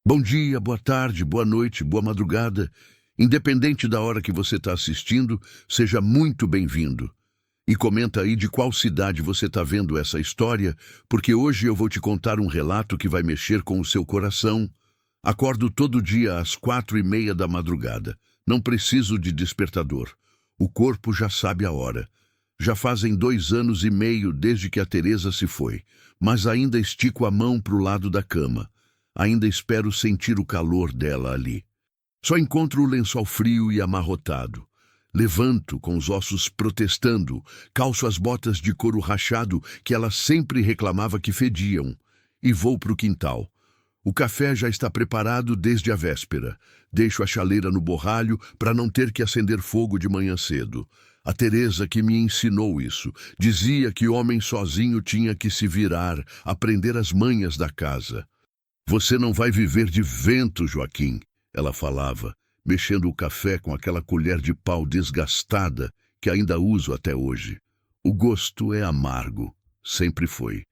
Bom dia, boa tarde, boa noite, boa madrugada. Independente da hora que você está assistindo, seja muito bem-vindo. E comenta aí de qual cidade você está vendo essa história, porque hoje eu vou te contar um relato que vai mexer com o seu coração. Acordo todo dia às 4:30 da madrugada. Não preciso de despertador. O corpo já sabe a hora. Já fazem 2 anos e meio desde que a Teresa se foi, mas ainda estico a mão para o lado da cama. Ainda espero sentir o calor dela ali. Só encontro o lençol frio e amarrotado. Levanto com os ossos protestando, calço as botas de couro rachado que ela sempre reclamava que fediam, e vou para o quintal. O café já está preparado desde a véspera. Deixo a chaleira no borralho para não ter que acender fogo de manhã cedo. A Teresa que me ensinou isso. Dizia que homem sozinho tinha que se virar, aprender as manhas da casa. Você não vai viver de vento, Joaquim, ela falava, mexendo o café com aquela colher de pau desgastada que ainda uso até hoje. O gosto é amargo, sempre foi.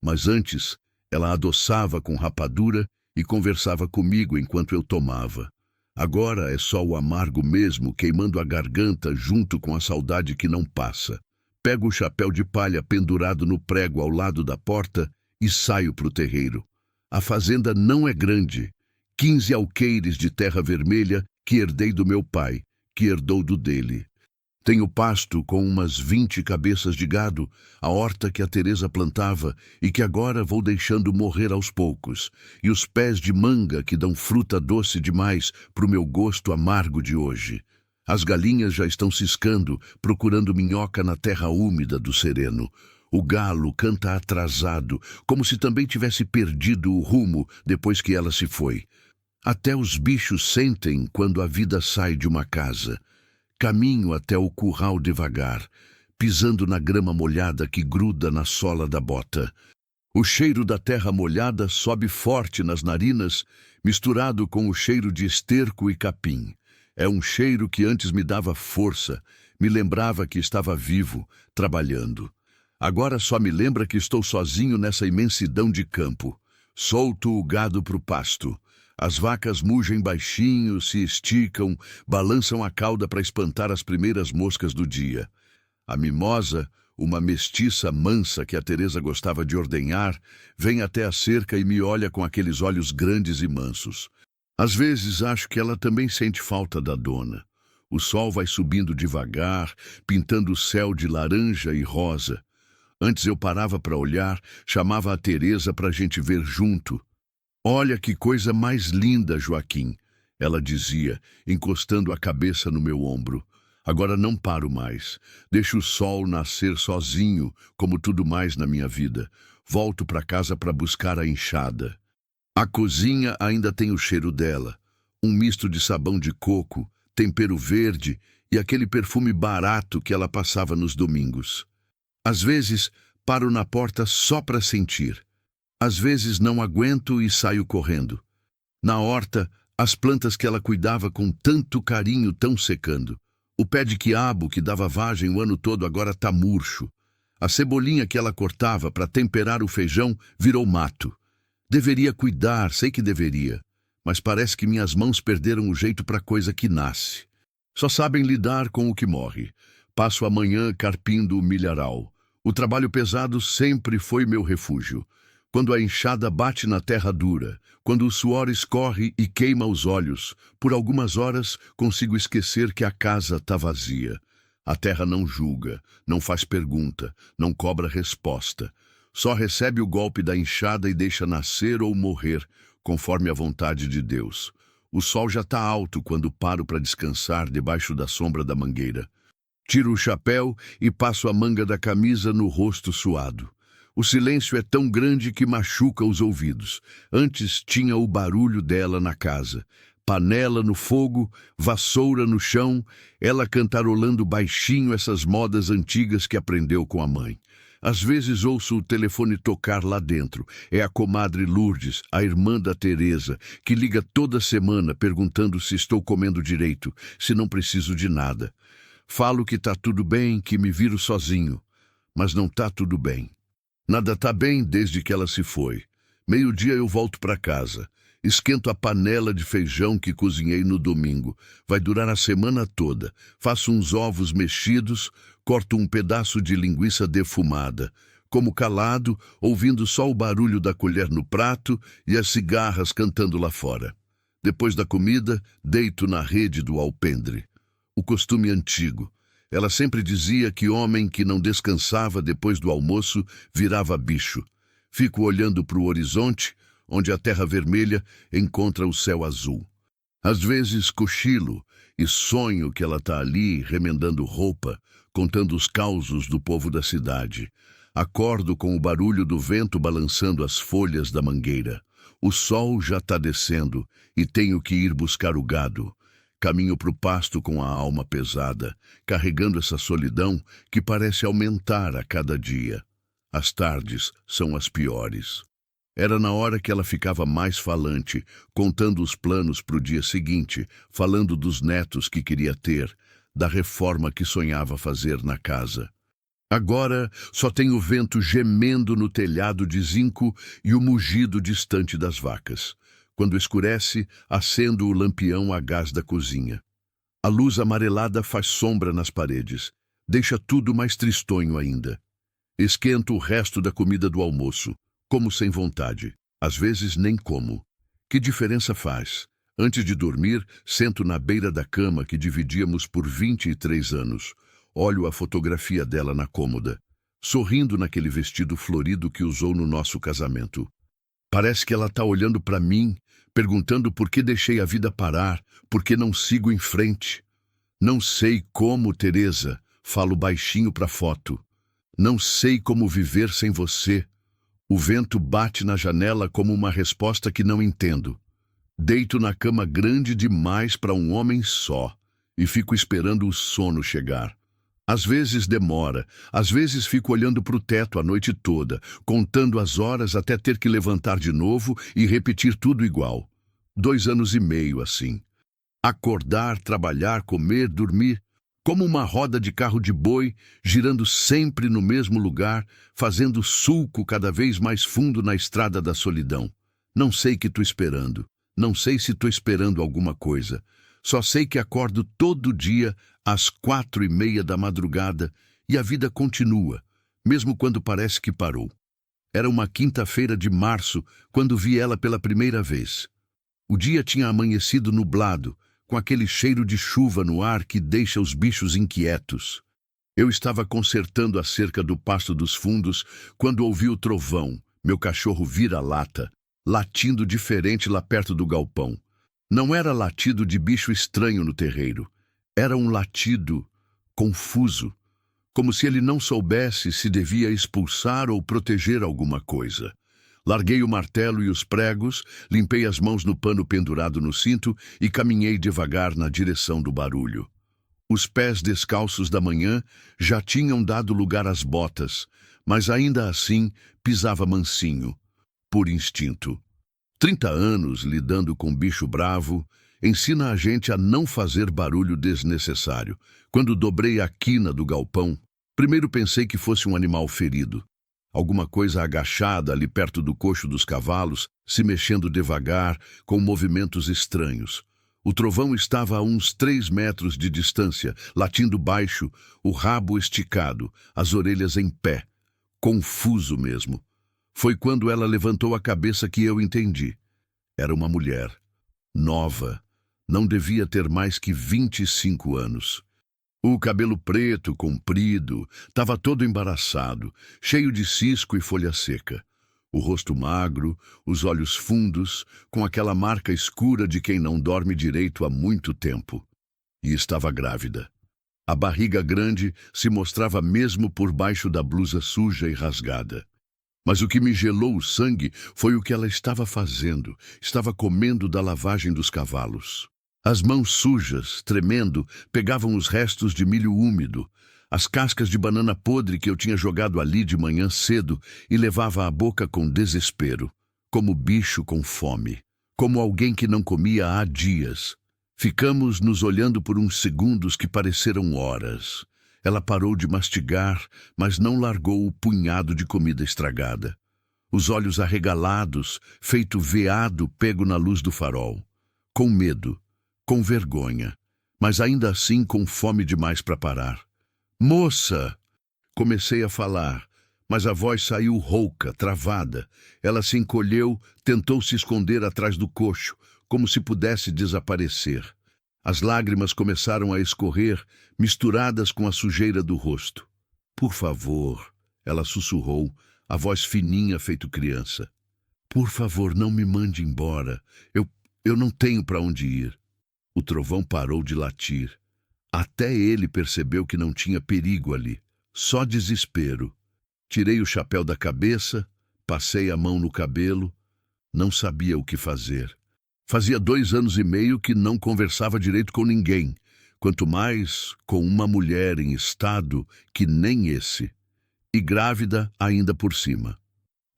Mas antes, ela adoçava com rapadura e conversava comigo enquanto eu tomava. Agora é só o amargo mesmo, queimando a garganta junto com a saudade que não passa. Pego o chapéu de palha pendurado no prego ao lado da porta e saio para o terreiro. A fazenda não é grande, 15 alqueires de terra vermelha que herdei do meu pai, que herdou do dele. Tenho pasto com umas 20 cabeças de gado, a horta que a Teresa plantava e que agora vou deixando morrer aos poucos, e os pés de manga que dão fruta doce demais para o meu gosto amargo de hoje. As galinhas já estão ciscando, procurando minhoca na terra úmida do sereno. O galo canta atrasado, como se também tivesse perdido o rumo depois que ela se foi. Até os bichos sentem quando a vida sai de uma casa. Caminho até o curral devagar, pisando na grama molhada que gruda na sola da bota. O cheiro da terra molhada sobe forte nas narinas, misturado com o cheiro de esterco e capim. É um cheiro que antes me dava força, me lembrava que estava vivo, trabalhando. Agora só me lembra que estou sozinho nessa imensidão de campo. Solto o gado para o pasto. As vacas mugem baixinho, se esticam, balançam a cauda para espantar as primeiras moscas do dia. A mimosa, uma mestiça mansa que a Teresa gostava de ordenhar, vem até a cerca e me olha com aqueles olhos grandes e mansos. Às vezes acho que ela também sente falta da dona. O sol vai subindo devagar, pintando o céu de laranja e rosa. Antes eu parava para olhar, chamava a Teresa para a gente ver junto. Olha que coisa mais linda, Joaquim, ela dizia, encostando a cabeça no meu ombro. Agora não paro mais. Deixo o sol nascer sozinho, como tudo mais na minha vida. Volto para casa para buscar a enxada. A cozinha ainda tem o cheiro dela. Um misto de sabão de coco, tempero verde e aquele perfume barato que ela passava nos domingos. Às vezes, paro na porta só para sentir. Às vezes não aguento e saio correndo. Na horta, as plantas que ela cuidava com tanto carinho estão secando. O pé de quiabo que dava vagem o ano todo agora está murcho. A cebolinha que ela cortava para temperar o feijão virou mato. Deveria cuidar, sei que deveria, mas parece que minhas mãos perderam o jeito para coisa que nasce. Só sabem lidar com o que morre. Passo a manhã carpindo o milharal. O trabalho pesado sempre foi meu refúgio. Quando a enxada bate na terra dura, quando o suor escorre e queima os olhos, por algumas horas consigo esquecer que a casa está vazia. A terra não julga, não faz pergunta, não cobra resposta. Só recebe o golpe da enxada e deixa nascer ou morrer, conforme a vontade de Deus. O sol já está alto quando paro para descansar debaixo da sombra da mangueira. Tiro o chapéu e passo a manga da camisa no rosto suado. O silêncio é tão grande que machuca os ouvidos. Antes tinha o barulho dela na casa. Panela no fogo, vassoura no chão, ela cantarolando baixinho essas modas antigas que aprendeu com a mãe. Às vezes ouço o telefone tocar lá dentro. É a comadre Lourdes, a irmã da Teresa, que liga toda semana perguntando se estou comendo direito, se não preciso de nada. Falo que tá tudo bem, que me viro sozinho. Mas não tá tudo bem. Nada tá bem desde que ela se foi. 12:00 eu volto para casa. Esquento a panela de feijão que cozinhei no domingo. Vai durar a semana toda. Faço uns ovos mexidos, corto um pedaço de linguiça defumada. Como calado, ouvindo só o barulho da colher no prato e as cigarras cantando lá fora. Depois da comida, deito na rede do alpendre. O costume antigo. Ela sempre dizia que homem que não descansava depois do almoço virava bicho. Fico olhando para o horizonte, onde a terra vermelha encontra o céu azul. Às vezes cochilo e sonho que ela está ali remendando roupa, contando os causos do povo da cidade. Acordo com o barulho do vento balançando as folhas da mangueira. O sol já está descendo e tenho que ir buscar o gado. Caminho para o pasto com a alma pesada, carregando essa solidão que parece aumentar a cada dia. As tardes são as piores. Era na hora que ela ficava mais falante, contando os planos para o dia seguinte, falando dos netos que queria ter, da reforma que sonhava fazer na casa. Agora só tem o vento gemendo no telhado de zinco e o mugido distante das vacas. Quando escurece, acendo o lampião a gás da cozinha. A luz amarelada faz sombra nas paredes, deixa tudo mais tristonho ainda. Esquento o resto da comida do almoço. Como sem vontade. Às vezes nem como. Que diferença faz? Antes de dormir, sento na beira da cama que dividíamos por 23 anos. Olho a fotografia dela na cômoda, sorrindo naquele vestido florido que usou no nosso casamento. Parece que ela está olhando para mim, perguntando por que deixei a vida parar, por que não sigo em frente. Não sei como, Teresa, falo baixinho para a foto. Não sei como viver sem você. O vento bate na janela como uma resposta que não entendo. Deito na cama grande demais para um homem só e fico esperando o sono chegar. Às vezes demora, às vezes fico olhando para o teto a noite toda, contando as horas até ter que levantar de novo e repetir tudo igual. 2 anos e meio assim. Acordar, trabalhar, comer, dormir. Como uma roda de carro de boi, girando sempre no mesmo lugar, fazendo sulco cada vez mais fundo na estrada da solidão. Não sei que estou esperando. Não sei se estou esperando alguma coisa. Só sei que acordo todo dia às 4:30 da madrugada e a vida continua, mesmo quando parece que parou. Era uma quinta-feira de março quando vi ela pela primeira vez. O dia tinha amanhecido nublado, com aquele cheiro de chuva no ar que deixa os bichos inquietos. Eu estava consertando a cerca do pasto dos fundos quando ouvi o trovão, meu cachorro vira-lata, latindo diferente lá perto do galpão. Não era latido de bicho estranho no terreiro. Era um latido confuso, como se ele não soubesse se devia expulsar ou proteger alguma coisa. Larguei o martelo e os pregos, limpei as mãos no pano pendurado no cinto e caminhei devagar na direção do barulho. Os pés descalços da manhã já tinham dado lugar às botas, mas ainda assim pisava mansinho, por instinto. 30 anos lidando com bicho bravo ensina a gente a não fazer barulho desnecessário. Quando dobrei a quina do galpão, primeiro pensei que fosse um animal ferido. Alguma coisa agachada ali perto do coxo dos cavalos, se mexendo devagar, com movimentos estranhos. O trovão estava a uns 3 metros de distância, latindo baixo, o rabo esticado, as orelhas em pé. Confuso mesmo. Foi quando ela levantou a cabeça que eu entendi. Era uma mulher. Nova. Não devia ter mais que 25 anos. O cabelo preto, comprido, estava todo embaraçado, cheio de cisco e folha seca. O rosto magro, os olhos fundos, com aquela marca escura de quem não dorme direito há muito tempo. E estava grávida. A barriga grande se mostrava mesmo por baixo da blusa suja e rasgada. Mas o que me gelou o sangue foi o que ela estava fazendo. Estava comendo da lavagem dos cavalos. As mãos sujas, tremendo, pegavam os restos de milho úmido, as cascas de banana podre que eu tinha jogado ali de manhã cedo e levava à boca com desespero, como bicho com fome, como alguém que não comia há dias. Ficamos nos olhando por uns segundos que pareceram horas. Ela parou de mastigar, mas não largou o punhado de comida estragada. os olhos arregalados, feito veado pego na luz do farol. Com medo, com vergonha, mas ainda assim com fome demais para parar. Moça! Comecei a falar, mas a voz saiu rouca, travada. Ela se encolheu, tentou se esconder atrás do coxo, como se pudesse desaparecer. As lágrimas começaram a escorrer, misturadas com a sujeira do rosto. Por favor, ela sussurrou, a voz fininha feito criança. Por favor, não me mande embora. Eu não tenho para onde ir. O trovão parou de latir. Até ele percebeu que não tinha perigo ali, só desespero. Tirei o chapéu da cabeça, passei a mão no cabelo, não sabia o que fazer. Fazia 2 anos e meio que não conversava direito com ninguém, quanto mais com uma mulher em estado que nem esse, e grávida ainda por cima.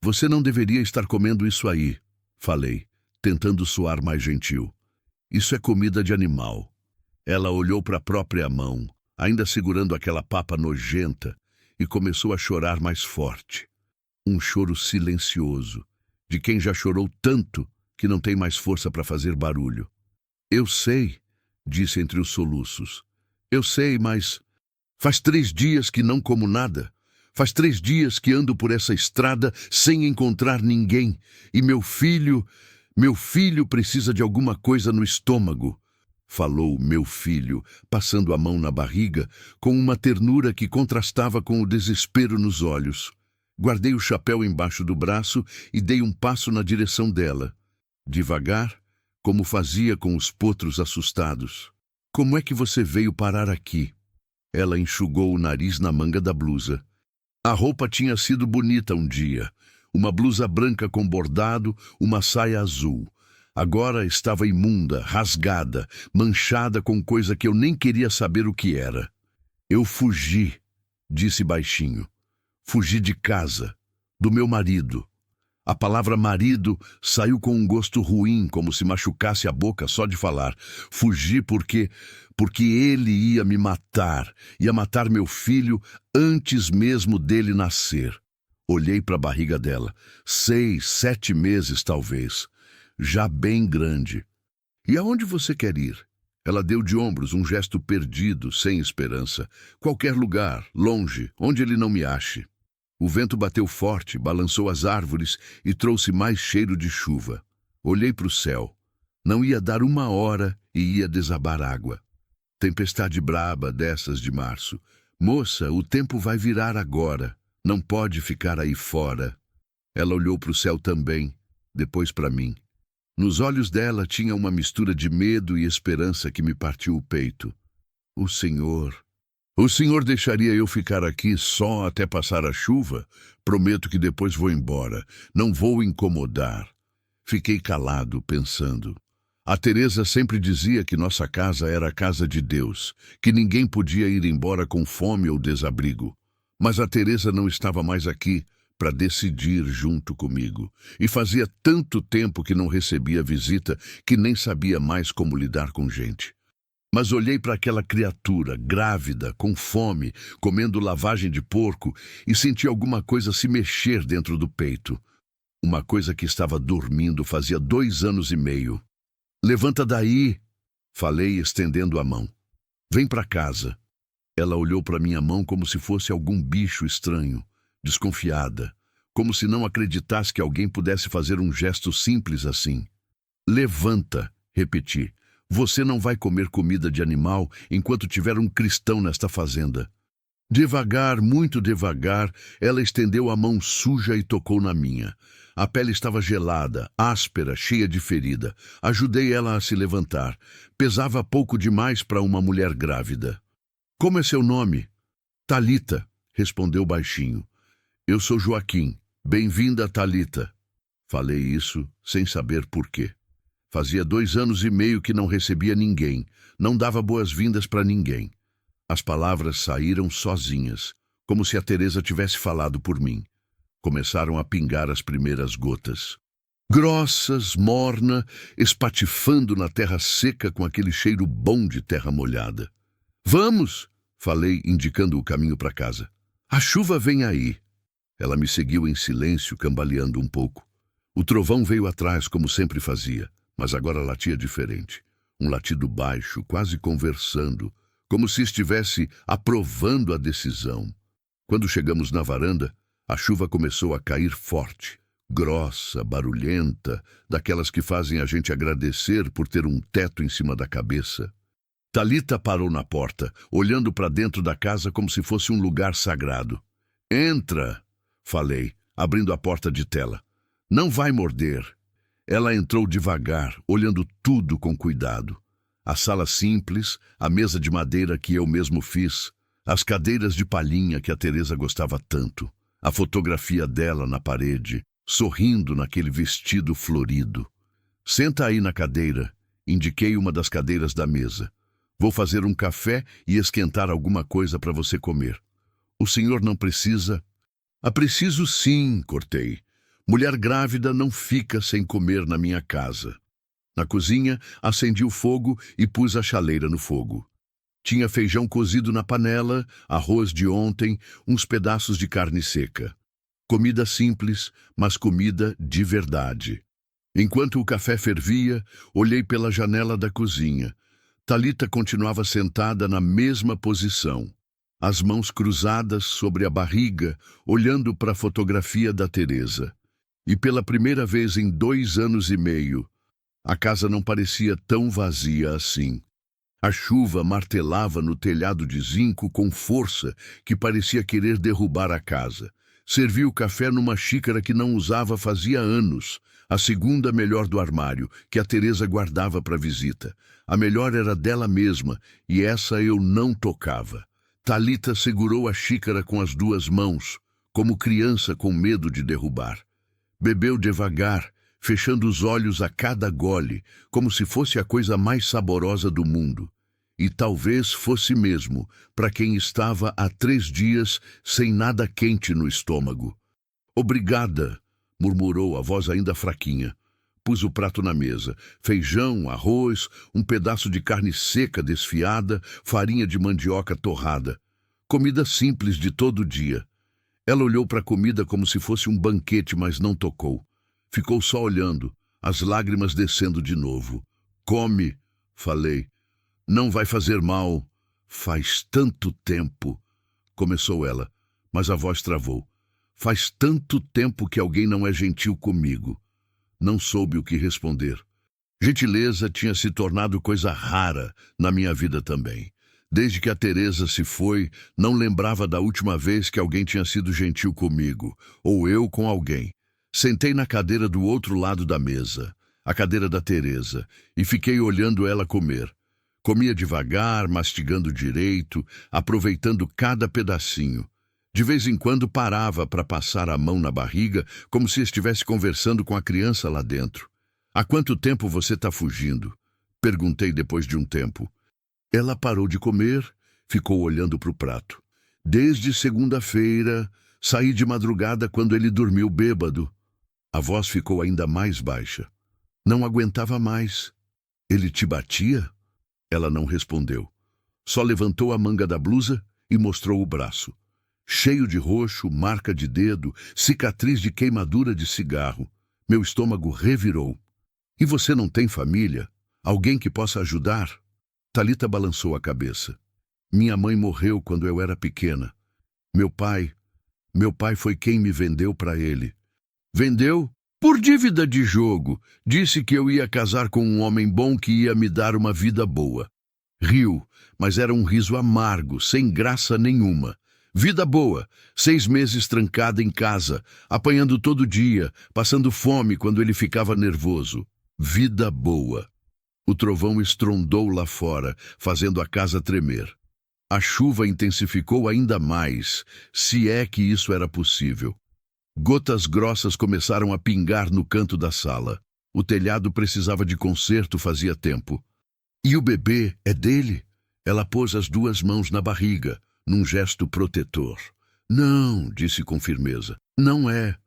Você não deveria estar comendo isso aí, falei, tentando soar mais gentil. Isso é comida de animal. Ela olhou para a própria mão, ainda segurando aquela papa nojenta, e começou a chorar mais forte. Um choro silencioso, de quem já chorou tanto que não tem mais força para fazer barulho. Eu sei, disse entre os soluços. Eu sei, mas faz 3 dias que não como nada. Faz 3 dias que ando por essa estrada sem encontrar ninguém. E meu filho precisa de alguma coisa no estômago. Falou meu filho, passando a mão na barriga, com uma ternura que contrastava com o desespero nos olhos. Guardei o chapéu embaixo do braço e dei um passo na direção dela. Devagar, como fazia com os potros assustados. Como é que você veio parar aqui? Ela enxugou o nariz na manga da blusa. A roupa tinha sido bonita um dia. Uma blusa branca com bordado, uma saia azul. Agora estava imunda, rasgada, manchada com coisa que eu nem queria saber o que era. Eu fugi, disse baixinho. Fugi de casa, do meu marido. A palavra marido saiu com um gosto ruim, como se machucasse a boca só de falar. Fugi porque ele ia me matar, ia matar meu filho antes mesmo dele nascer. Olhei para a barriga dela. 6, 7 meses, talvez. Já bem grande. E aonde você quer ir? Ela deu de ombros, um gesto perdido, sem esperança. Qualquer lugar, longe, onde ele não me ache. O vento bateu forte, balançou as árvores e trouxe mais cheiro de chuva. Olhei para o céu. Não ia dar 1 hora e ia desabar água. Tempestade braba dessas de março. Moça, o tempo vai virar agora. Não pode ficar aí fora. Ela olhou para o céu também, depois para mim. Nos olhos dela tinha uma mistura de medo e esperança que me partiu o peito. O senhor deixaria eu ficar aqui só até passar a chuva? Prometo que depois vou embora. Não vou incomodar. Fiquei calado, pensando. A Teresa sempre dizia que nossa casa era a casa de Deus, que ninguém podia ir embora com fome ou desabrigo. Mas a Teresa não estava mais aqui para decidir junto comigo. E fazia tanto tempo que não recebia visita que nem sabia mais como lidar com gente. Mas olhei para aquela criatura, grávida, com fome, comendo lavagem de porco, e senti alguma coisa se mexer dentro do peito. Uma coisa que estava dormindo fazia 2 anos e meio. Levanta daí, falei, estendendo a mão. Vem para casa. Ela olhou para minha mão como se fosse algum bicho estranho, desconfiada, como se não acreditasse que alguém pudesse fazer um gesto simples assim. Levanta, repeti. Você não vai comer comida de animal enquanto tiver um cristão nesta fazenda. Devagar, muito devagar, ela estendeu a mão suja e tocou na minha. A pele estava gelada, áspera, cheia de ferida. Ajudei ela a se levantar. Pesava pouco demais para uma mulher grávida. Como é seu nome? Talita, respondeu baixinho. Eu sou Joaquim. Bem-vinda, Talita. Falei isso sem saber por quê. Fazia 2 anos e meio que não recebia ninguém, não dava boas-vindas para ninguém. As palavras saíram sozinhas, como se a Teresa tivesse falado por mim. Começaram a pingar as primeiras gotas. Grossas, morna, espatifando na terra seca com aquele cheiro bom de terra molhada. Vamos, falei, indicando o caminho para casa. A chuva vem aí. Ela me seguiu em silêncio, cambaleando um pouco. O trovão veio atrás, como sempre fazia, mas agora latia diferente. Um latido baixo, quase conversando, como se estivesse aprovando a decisão. Quando chegamos na varanda, a chuva começou a cair forte, grossa, barulhenta, daquelas que fazem a gente agradecer por ter um teto em cima da cabeça. Thalita parou na porta, olhando para dentro da casa como se fosse um lugar sagrado. "Entra!" falei, abrindo a porta de tela. "Não vai morder." Ela entrou devagar, olhando tudo com cuidado. A sala simples, a mesa de madeira que eu mesmo fiz, as cadeiras de palhinha que a Teresa gostava tanto, a fotografia dela na parede, sorrindo naquele vestido florido. "Senta aí na cadeira", indiquei uma das cadeiras da mesa. "Vou fazer um café e esquentar alguma coisa para você comer." "O senhor não precisa?" "Ah, preciso sim", cortei. "Mulher grávida não fica sem comer na minha casa." Na cozinha, acendi o fogo e pus a chaleira no fogo. Tinha feijão cozido na panela, arroz de ontem, uns pedaços de carne seca. Comida simples, mas comida de verdade. Enquanto o café fervia, olhei pela janela da cozinha. Thalita continuava sentada na mesma posição, as mãos cruzadas sobre a barriga, olhando para a fotografia da Teresa. E pela primeira vez em 2 anos e meio, a casa não parecia tão vazia assim. A chuva martelava no telhado de zinco com força que parecia querer derrubar a casa. Servi o café numa xícara que não usava fazia anos, a segunda melhor do armário, que a Teresa guardava para visita. A melhor era dela mesma, e essa eu não tocava. Thalita segurou a xícara com as 2 mãos, como criança com medo de derrubar. Bebeu devagar, fechando os olhos a cada gole, como se fosse a coisa mais saborosa do mundo. E talvez fosse mesmo, para quem estava há 3 dias sem nada quente no estômago. "Obrigada", murmurou, a voz ainda fraquinha. Pus o prato na mesa. Feijão, arroz, um pedaço de carne seca desfiada, farinha de mandioca torrada. Comida simples de todo dia. Ela olhou para a comida como se fosse um banquete, mas não tocou. Ficou só olhando, as lágrimas descendo de novo. "Come", falei. "Não vai fazer mal." "Faz tanto tempo", começou ela, mas a voz travou. "Faz tanto tempo que alguém não é gentil comigo." Não soube o que responder. Gentileza tinha se tornado coisa rara na minha vida também. Desde que a Teresa se foi, não lembrava da última vez que alguém tinha sido gentil comigo, ou eu com alguém. Sentei na cadeira do outro lado da mesa, a cadeira da Teresa, e fiquei olhando ela comer. Comia devagar, mastigando direito, aproveitando cada pedacinho. De vez em quando parava para passar a mão na barriga, como se estivesse conversando com a criança lá dentro. "Há quanto tempo você está fugindo?" perguntei depois de um tempo. Ela parou de comer, ficou olhando para o prato. "Desde segunda-feira, saí de madrugada quando ele dormiu bêbado." A voz ficou ainda mais baixa. "Não aguentava mais." "Ele te batia?" Ela não respondeu. Só levantou a manga da blusa e mostrou o braço. Cheio de roxo, marca de dedo, cicatriz de queimadura de cigarro. Meu estômago revirou. "E você não tem família? Alguém que possa ajudar?" Thalita balançou a cabeça. "Minha mãe morreu quando eu era pequena. Meu pai foi quem me vendeu para ele." "Vendeu? Por dívida de jogo. Disse que eu ia casar com um homem bom que ia me dar uma vida boa." Riu, mas era um riso amargo, sem graça nenhuma. "Vida boa, 6 meses trancada em casa, apanhando todo dia, passando fome quando ele ficava nervoso. Vida boa." O trovão estrondou lá fora, fazendo a casa tremer. A chuva intensificou ainda mais, se é que isso era possível. Gotas grossas começaram a pingar no canto da sala. O telhado precisava de conserto fazia tempo. "E o bebê é dele?" Ela pôs as 2 mãos na barriga, num gesto protetor. "Não", disse com firmeza. "Não é."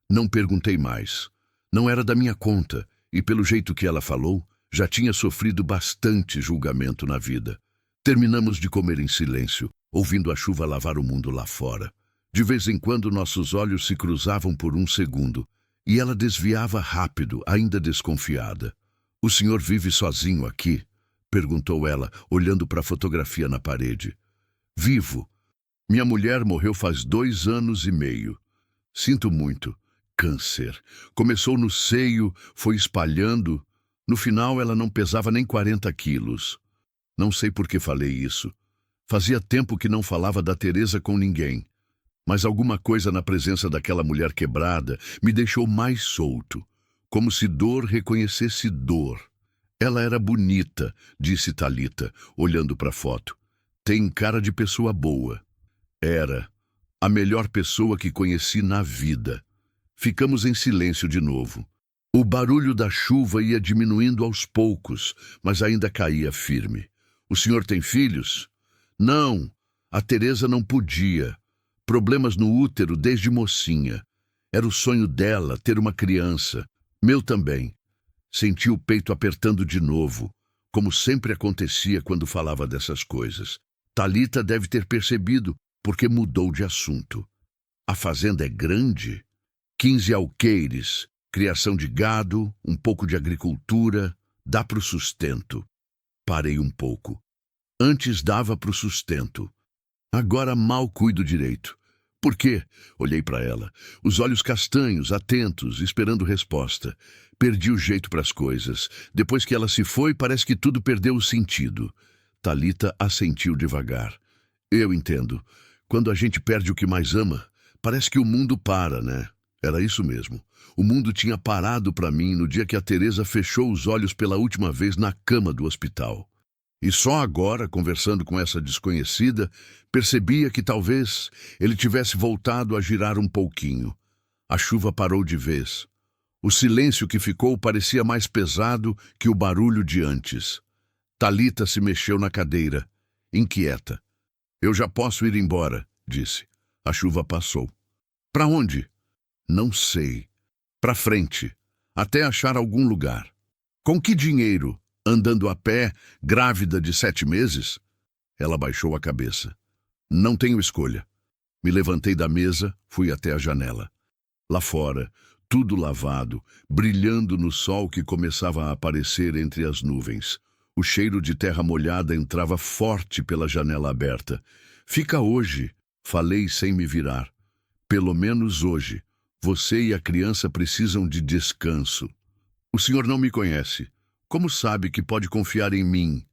Não perguntei mais. Não era da minha conta, e pelo jeito que ela falou, já tinha sofrido bastante julgamento na vida. Terminamos de comer em silêncio, ouvindo a chuva lavar o mundo lá fora. De vez em quando nossos olhos se cruzavam por um segundo, e ela desviava rápido, ainda desconfiada. "O senhor vive sozinho aqui?" perguntou ela, olhando para a fotografia na parede. "Vivo. Minha mulher morreu faz 2 anos e meio. Sinto muito. Câncer. Começou no seio, foi espalhando. No final, ela não pesava nem 40 quilos. Não sei por que falei isso. Fazia tempo que não falava da Teresa com ninguém. Mas alguma coisa na presença daquela mulher quebrada me deixou mais solto, como se dor reconhecesse dor. Ela era bonita, disse Thalita, olhando para a foto. Tem cara de pessoa boa. Era a melhor pessoa que conheci na vida. Ficamos em silêncio de novo. O barulho da chuva ia diminuindo aos poucos, mas ainda caía firme. "O senhor tem filhos?" "Não, a Teresa não podia. Problemas no útero desde mocinha. Era o sonho dela ter uma criança. Meu também." Senti o peito apertando de novo, como sempre acontecia quando falava dessas coisas. Thalita deve ter percebido, porque mudou de assunto. "A fazenda é grande?" 15 alqueires, criação de gado, um pouco de agricultura, dá para o sustento. Parei um pouco. Antes dava para o sustento. Agora mal cuido direito. "Por quê?" Olhei para ela, os olhos castanhos, atentos, esperando resposta. Perdi o jeito para as coisas. Depois que ela se foi, parece que tudo perdeu o sentido. Thalita assentiu devagar. "Eu entendo. Quando a gente perde o que mais ama, parece que o mundo para, né?" Era isso mesmo. O mundo tinha parado para mim no dia que a Teresa fechou os olhos pela última vez na cama do hospital. E só agora, conversando com essa desconhecida, percebia que talvez ele tivesse voltado a girar um pouquinho. A chuva parou de vez. O silêncio que ficou parecia mais pesado que o barulho de antes. Thalita se mexeu na cadeira, inquieta. "Eu já posso ir embora", disse. A chuva passou. "Para onde?" "Não sei. Para frente, até achar algum lugar." "Com que dinheiro? Andando a pé, grávida de 7 meses?" Ela baixou a cabeça. "Não tenho escolha." Me levantei da mesa, fui até a janela. Lá fora, tudo lavado, brilhando no sol que começava a aparecer entre as nuvens. O cheiro de terra molhada entrava forte pela janela aberta. "Fica hoje", falei sem me virar. "Pelo menos hoje. Você e a criança precisam de descanso." "O senhor não me conhece. Como sabe que pode confiar em mim?"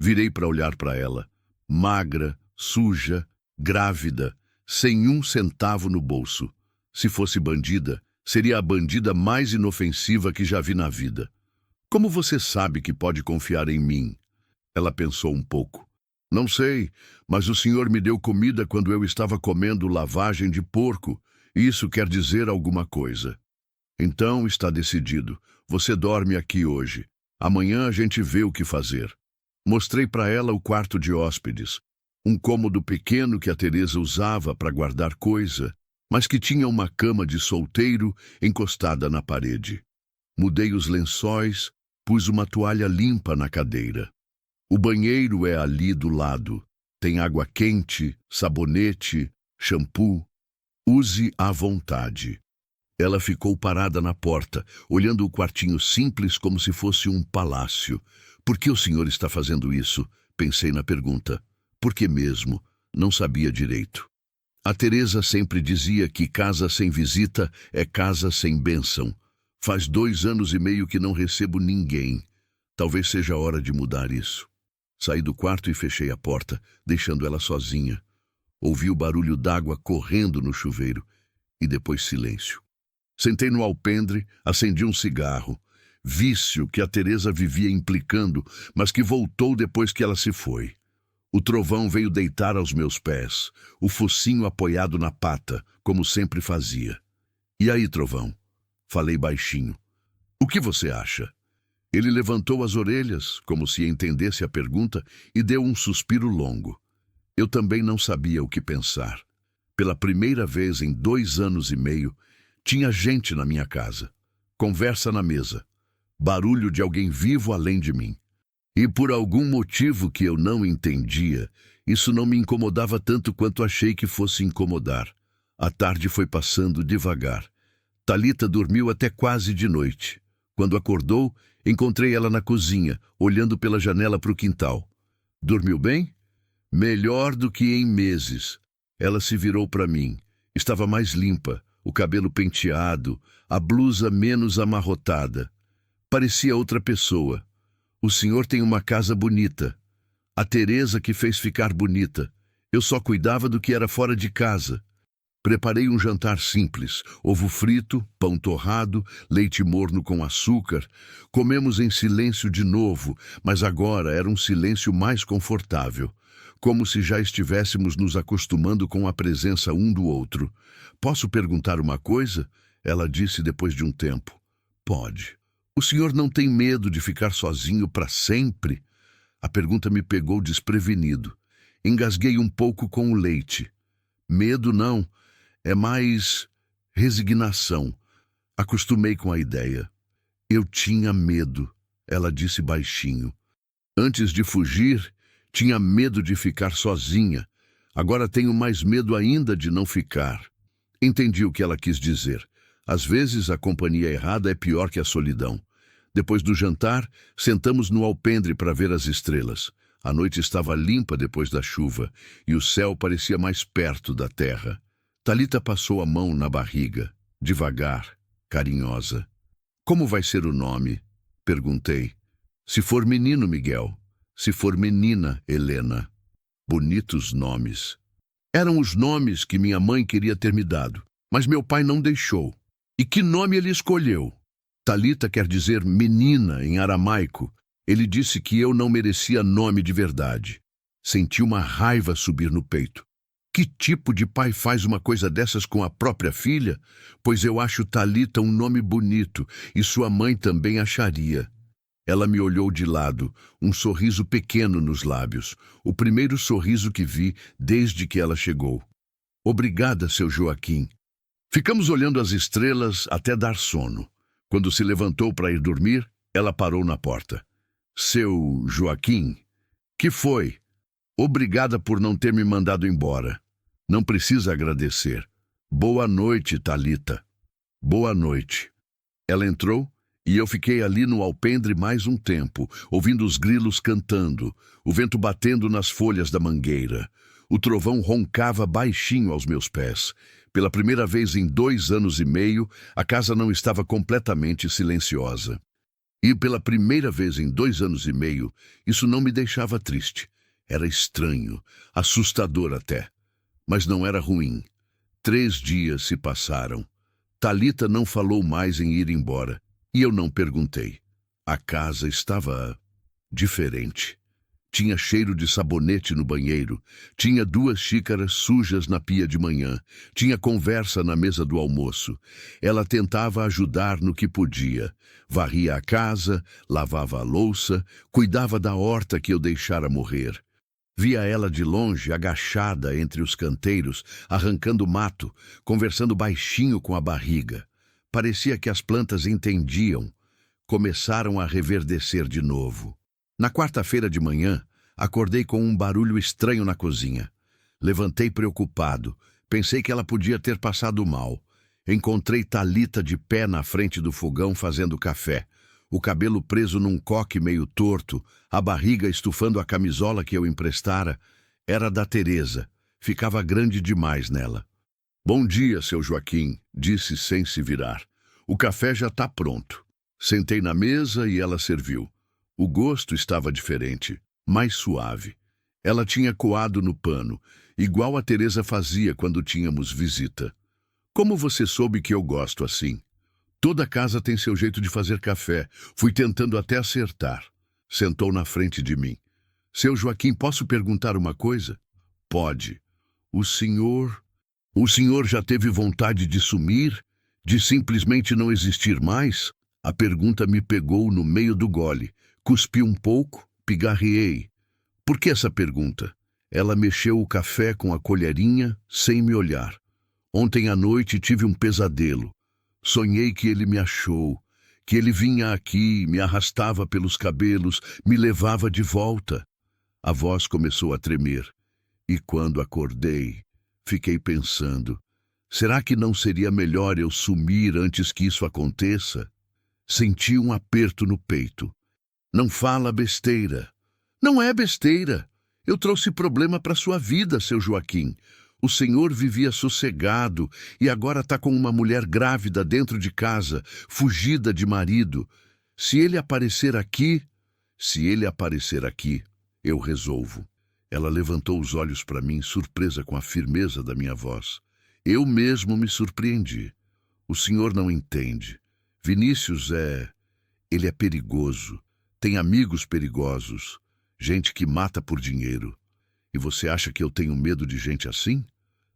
Virei para olhar para ela. Magra, suja, grávida, sem 1 centavo no bolso. Se fosse bandida, seria a bandida mais inofensiva que já vi na vida. "Como você sabe que pode confiar em mim?" Ela pensou um pouco. "Não sei, mas o senhor me deu comida quando eu estava comendo lavagem de porco, e isso quer dizer alguma coisa." "Então está decidido. Você dorme aqui hoje. Amanhã a gente vê o que fazer." Mostrei para ela o quarto de hóspedes, um cômodo pequeno que a Teresa usava para guardar coisa, mas que tinha uma cama de solteiro encostada na parede. Mudei os lençóis, pus uma toalha limpa na cadeira. "O banheiro é ali do lado. Tem água quente, sabonete, shampoo. Use à vontade." Ela ficou parada na porta, olhando o quartinho simples como se fosse um palácio. "Por que o senhor está fazendo isso?" Pensei na pergunta. "Por que mesmo?" Não sabia direito. A Teresa sempre dizia que casa sem visita é casa sem bênção. Faz 2 anos e meio que não recebo ninguém. Talvez seja a hora de mudar isso. Saí do quarto e fechei a porta, deixando ela sozinha. Ouvi o barulho d'água correndo no chuveiro e depois silêncio. Sentei no alpendre, acendi um cigarro. Vício que a Teresa vivia implicando, mas que voltou depois que ela se foi. O trovão veio deitar aos meus pés, o focinho apoiado na pata, como sempre fazia. "E aí, trovão?" Falei baixinho. "O que você acha?" Ele levantou as orelhas, como se entendesse a pergunta, e deu um suspiro longo. Eu também não sabia o que pensar. Pela primeira vez em 2 anos e meio, tinha gente na minha casa. Conversa na mesa. Barulho de alguém vivo além de mim. E por algum motivo que eu não entendia, isso não me incomodava tanto quanto achei que fosse incomodar. A tarde foi passando devagar. Talita dormiu até quase de noite. Quando acordou, encontrei ela na cozinha, olhando pela janela para o quintal. Dormiu bem? Melhor do que em meses. Ela se virou para mim. Estava mais limpa, o cabelo penteado, a blusa menos amarrotada. Parecia outra pessoa. O senhor tem uma casa bonita. A Teresa que fez ficar bonita. Eu só cuidava do que era fora de casa. Preparei um jantar simples, ovo frito, pão torrado, leite morno com açúcar. Comemos em silêncio de novo, mas agora era um silêncio mais confortável, como se já estivéssemos nos acostumando com a presença um do outro. Posso perguntar uma coisa? Ela disse depois de um tempo. Pode. O senhor não tem medo de ficar sozinho para sempre? A pergunta me pegou desprevenido. Engasguei um pouco com o leite. Medo não. É mais resignação. Acostumei com a ideia. Eu tinha medo, ela disse baixinho. Antes de fugir, tinha medo de ficar sozinha. Agora tenho mais medo ainda de não ficar. Entendi o que ela quis dizer. Às vezes a companhia errada é pior que a solidão. Depois do jantar, sentamos no alpendre para ver as estrelas. A noite estava limpa depois da chuva e o céu parecia mais perto da terra. Talita passou a mão na barriga, devagar, carinhosa. Como vai ser o nome? Perguntei. Se for menino, Miguel. Se for menina, Helena. Bonitos nomes. Eram os nomes que minha mãe queria ter me dado, mas meu pai não deixou. E que nome ele escolheu? Talita quer dizer menina em aramaico. Ele disse que eu não merecia nome de verdade. Senti uma raiva subir no peito. Que tipo de pai faz uma coisa dessas com a própria filha? Pois eu acho Talita um nome bonito e sua mãe também acharia. Ela me olhou de lado, um sorriso pequeno nos lábios, o primeiro sorriso que vi desde que ela chegou. Obrigada, seu Joaquim. Ficamos olhando as estrelas até dar sono. Quando se levantou para ir dormir, ela parou na porta. Seu Joaquim? Que foi? Obrigada por não ter me mandado embora. Não precisa agradecer. Boa noite, Talita. Boa noite. Ela entrou e eu fiquei ali no alpendre mais um tempo, ouvindo os grilos cantando, o vento batendo nas folhas da mangueira. O trovão roncava baixinho aos meus pés. Pela primeira vez em 2 anos e meio, a casa não estava completamente silenciosa. E pela primeira vez em 2 anos e meio, isso não me deixava triste. Era estranho, assustador até. Mas não era ruim. 3 dias se passaram. Talita não falou mais em ir embora. E eu não perguntei. A casa estava diferente. Tinha cheiro de sabonete no banheiro. Tinha 2 xícaras sujas na pia de manhã. Tinha conversa na mesa do almoço. Ela tentava ajudar no que podia. Varria a casa, lavava a louça, cuidava da horta que eu deixara morrer. Via ela de longe, agachada entre os canteiros, arrancando mato, conversando baixinho com a barriga. Parecia que as plantas entendiam. Começaram a reverdecer de novo. Na quarta-feira de manhã, acordei com um barulho estranho na cozinha. Levantei preocupado. Pensei que ela podia ter passado mal. Encontrei Talita de pé na frente do fogão fazendo café. O cabelo preso num coque meio torto, a barriga estufando a camisola que eu emprestara. Era da Teresa. Ficava grande demais nela. Bom dia, seu Joaquim, disse sem se virar. O café já está pronto. Sentei na mesa e ela serviu. O gosto estava diferente, mais suave. Ela tinha coado no pano, igual a Teresa fazia quando tínhamos visita. Como você soube que eu gosto assim? Toda casa tem seu jeito de fazer café. Fui tentando até acertar. Sentou na frente de mim. Seu Joaquim, posso perguntar uma coisa? Pode. O senhor já teve vontade de sumir? De simplesmente não existir mais? A pergunta me pegou no meio do gole. Cuspi um pouco, pigarreei. Por que essa pergunta? Ela mexeu o café com a colherinha, sem me olhar. Ontem à noite tive um pesadelo. Sonhei que ele me achou, que ele vinha aqui, me arrastava pelos cabelos, me levava de volta. A voz começou a tremer. E quando acordei, fiquei pensando, Será que não seria melhor eu sumir antes que isso aconteça? Senti um aperto no peito. Não fala besteira. Não é besteira. Eu trouxe problema para sua vida, seu Joaquim. O senhor vivia sossegado e agora está com uma mulher grávida dentro de casa, fugida de marido. Se ele aparecer aqui, eu resolvo. Ela levantou os olhos para mim, surpresa com a firmeza da minha voz. Eu mesmo me surpreendi. O senhor não entende. Vinícius ele é perigoso. Tem amigos perigosos. Gente que mata por dinheiro. E você acha que eu tenho medo de gente assim?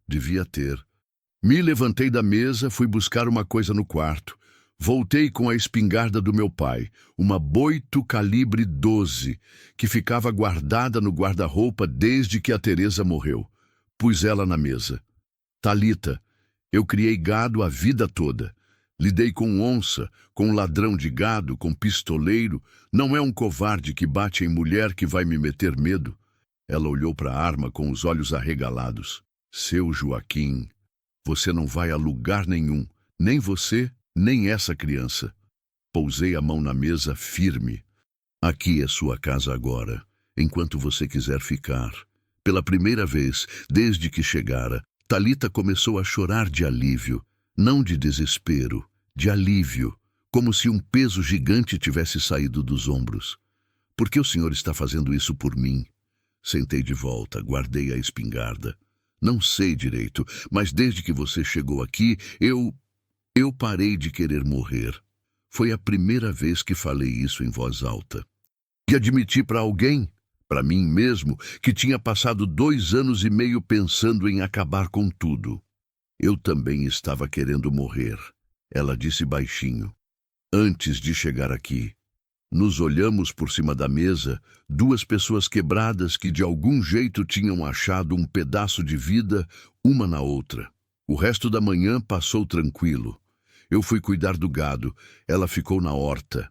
Devia ter. Me levantei da mesa, fui buscar uma coisa no quarto. Voltei com a espingarda do meu pai, uma Boito calibre 12, que ficava guardada no guarda-roupa desde que a Teresa morreu. Pus ela na mesa. Talita, eu criei gado a vida toda. Lidei com onça, com ladrão de gado, com pistoleiro. Não é um covarde que bate em mulher que vai me meter medo. Ela olhou para a arma com os olhos arregalados. Seu Joaquim, você não vai a lugar nenhum, nem você, nem essa criança. Pousei a mão na mesa firme. Aqui é sua casa agora, enquanto você quiser ficar. Pela primeira vez, desde que chegara, Talita começou a chorar de alívio, não de desespero, de alívio, como se um peso gigante tivesse saído dos ombros. Por que o senhor está fazendo isso por mim? Sentei de volta, guardei a espingarda. Não sei direito, mas desde que você chegou aqui, eu parei de querer morrer. Foi a primeira vez que falei isso em voz alta. E admiti para alguém, para mim mesmo, que tinha passado 2 anos e meio pensando em acabar com tudo. Eu também estava querendo morrer, ela disse baixinho. Antes de chegar aqui, nos olhamos por cima da mesa, 2 pessoas quebradas que de algum jeito tinham achado um pedaço de vida uma na outra. O resto da manhã passou tranquilo. Eu fui cuidar do gado, ela ficou na horta.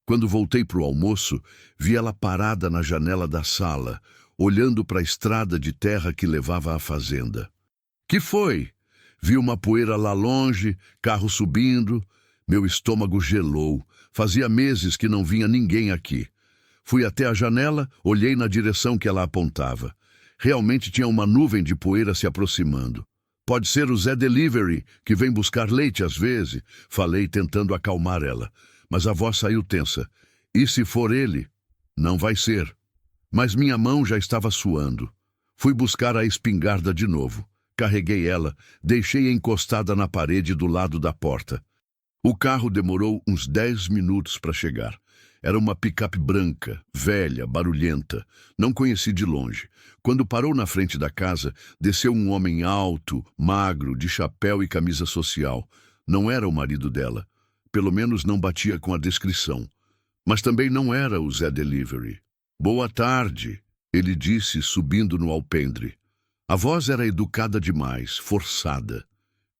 Quando voltei para o almoço, vi ela parada na janela da sala, olhando para a estrada de terra que levava à fazenda. Que foi? Vi uma poeira lá longe, carro subindo. Meu estômago gelou. Fazia meses que não vinha ninguém aqui. Fui até a janela, olhei na direção que ela apontava. Realmente tinha uma nuvem de poeira se aproximando. Pode ser o Zé Delivery, que vem buscar leite às vezes, falei tentando acalmar ela. Mas a voz saiu tensa. E se for ele? Não vai ser. Mas minha mão já estava suando. Fui buscar a espingarda de novo. Carreguei ela, deixei-a encostada na parede do lado da porta. O carro demorou uns 10 minutos para chegar. Era uma picape branca, velha, barulhenta. Não conheci de longe. Quando parou na frente da casa, desceu um homem alto, magro, de chapéu e camisa social. Não era o marido dela. Pelo menos não batia com a descrição. Mas também não era o Zé Delivery. Boa tarde, ele disse, subindo no alpendre. A voz era educada demais, forçada.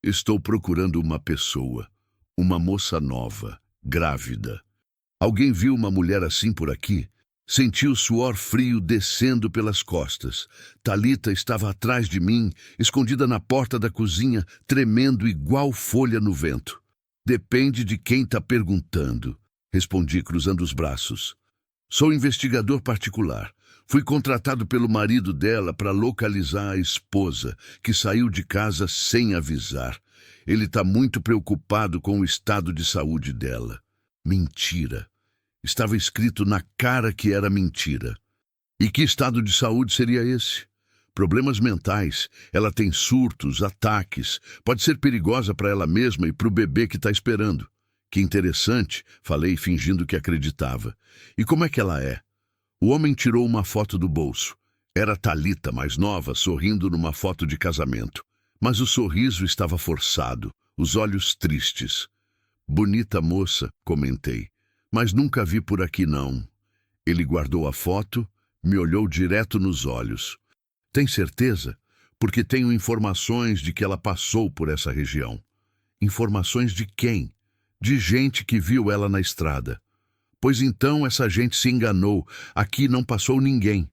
Estou procurando uma pessoa. Uma moça nova, grávida. Alguém viu uma mulher assim por aqui? Senti o suor frio descendo pelas costas. Talita estava atrás de mim, escondida na porta da cozinha, tremendo igual folha no vento. Depende de quem está perguntando, respondi cruzando os braços. Sou investigador particular. Fui contratado pelo marido dela para localizar a esposa, que saiu de casa sem avisar. Ele está muito preocupado com o estado de saúde dela. Mentira. Estava escrito na cara que era mentira. E que estado de saúde seria esse? Problemas mentais. Ela tem surtos, ataques. Pode ser perigosa para ela mesma e para o bebê que está esperando. Que interessante, falei fingindo que acreditava. E como é que ela é? O homem tirou uma foto do bolso. Era Talita, mais nova, sorrindo numa foto de casamento. Mas o sorriso estava forçado, os olhos tristes. Bonita moça, comentei. Mas nunca vi por aqui, não. Ele guardou a foto, me olhou direto nos olhos. Tem certeza? Porque tenho informações de que ela passou por essa região. Informações de quem? De gente que viu ela na estrada. Pois então essa gente se enganou. Aqui não passou ninguém.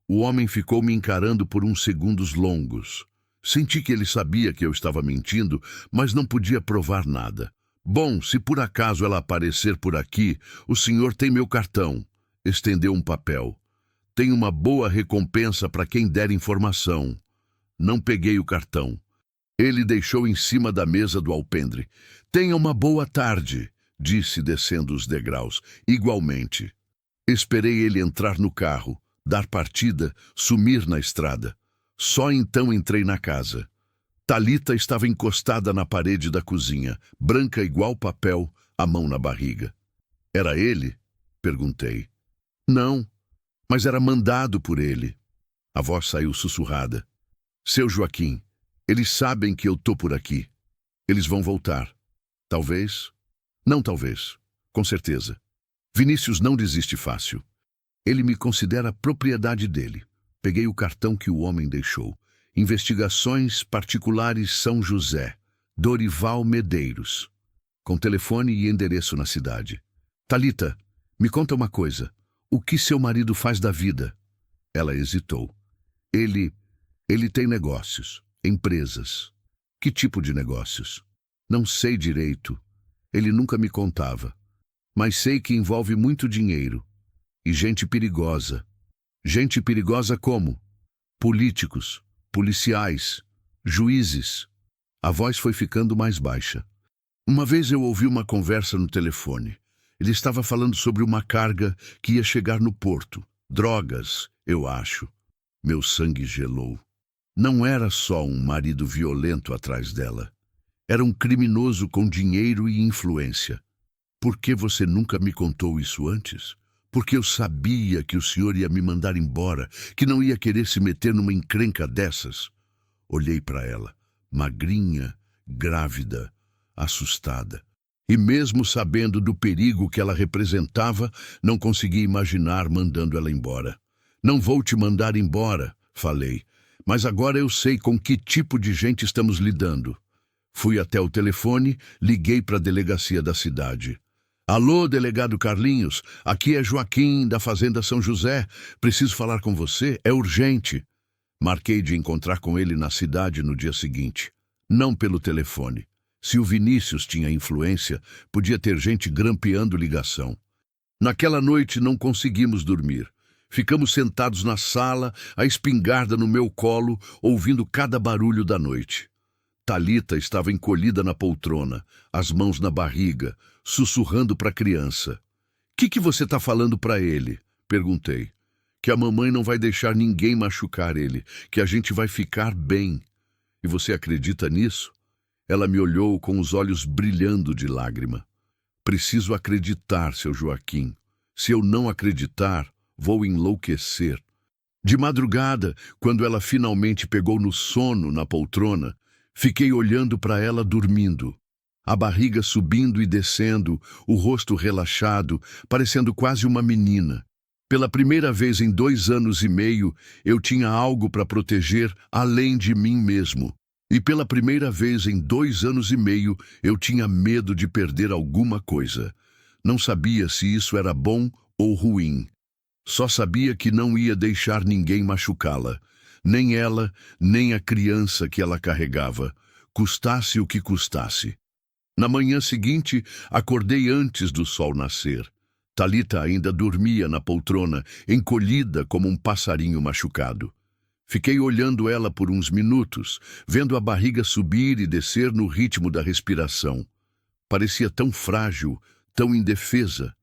O homem ficou me encarando por uns segundos longos. Senti que ele sabia que eu estava mentindo, mas não podia provar nada. Bom, se por acaso ela aparecer por aqui, o senhor tem meu cartão. Estendeu um papel. Tem uma boa recompensa para quem der informação. Não peguei o cartão. Ele deixou em cima da mesa do alpendre. Tenha uma boa tarde, disse descendo os degraus. Igualmente. Esperei ele entrar no carro, dar partida, sumir na estrada. Só então entrei na casa. Talita estava encostada na parede da cozinha, branca igual papel, a mão na barriga. Era ele? Perguntei. Não, mas era mandado por ele. A voz saiu sussurrada. Seu Joaquim, eles sabem que eu tô por aqui. Eles vão voltar. Talvez. Não talvez. Com certeza. Vinícius não desiste fácil. Ele me considera propriedade dele. Peguei o cartão que o homem deixou. Investigações Particulares São José. Dorival Medeiros. Com telefone e endereço na cidade. Talita, me conta uma coisa. O que seu marido faz da vida? Ela hesitou. Ele tem negócios, empresas. Que tipo de negócios? Não sei direito. Ele nunca me contava. Mas sei que envolve muito dinheiro. E gente perigosa. Gente perigosa como? Políticos, policiais, juízes. A voz foi ficando mais baixa. Uma vez eu ouvi uma conversa no telefone. Ele estava falando sobre uma carga que ia chegar no porto. Drogas, eu acho. Meu sangue gelou. Não era só um marido violento atrás dela. Era um criminoso com dinheiro e influência. Por que você nunca me contou isso antes? Porque eu sabia que o senhor ia me mandar embora, que não ia querer se meter numa encrenca dessas. Olhei para ela, magrinha, grávida, assustada. E mesmo sabendo do perigo que ela representava, não consegui imaginar mandando ela embora. Não vou te mandar embora, falei, mas agora eu sei com que tipo de gente estamos lidando. Fui até o telefone, liguei para a delegacia da cidade. Alô, delegado Carlinhos, aqui é Joaquim, da Fazenda São José. Preciso falar com você, é urgente. Marquei de encontrar com ele na cidade no dia seguinte. Não pelo telefone. Se o Vinícius tinha influência, podia ter gente grampeando ligação. Naquela noite não conseguimos dormir. Ficamos sentados na sala, a espingarda no meu colo, ouvindo cada barulho da noite. Talita estava encolhida na poltrona, as mãos na barriga, sussurrando para a criança. Que você está falando para ele? Perguntei. Que a mamãe não vai deixar ninguém machucar ele, que a gente vai ficar bem. E você acredita nisso? Ela me olhou com os olhos brilhando de lágrima. Preciso acreditar, seu Joaquim. Se eu não acreditar, vou enlouquecer. De madrugada, quando ela finalmente pegou no sono na poltrona, fiquei olhando para ela dormindo. A barriga subindo e descendo, o rosto relaxado, parecendo quase uma menina. Pela primeira vez em 2 anos e meio, eu tinha algo para proteger além de mim mesmo. E pela primeira vez em 2 anos e meio, eu tinha medo de perder alguma coisa. Não sabia se isso era bom ou ruim. Só sabia que não ia deixar ninguém machucá-la. Nem ela, nem a criança que ela carregava. Custasse o que custasse. Na manhã seguinte, acordei antes do sol nascer. Talita ainda dormia na poltrona, encolhida como um passarinho machucado. Fiquei olhando ela por uns minutos, vendo a barriga subir e descer no ritmo da respiração. Parecia tão frágil, tão indefesa.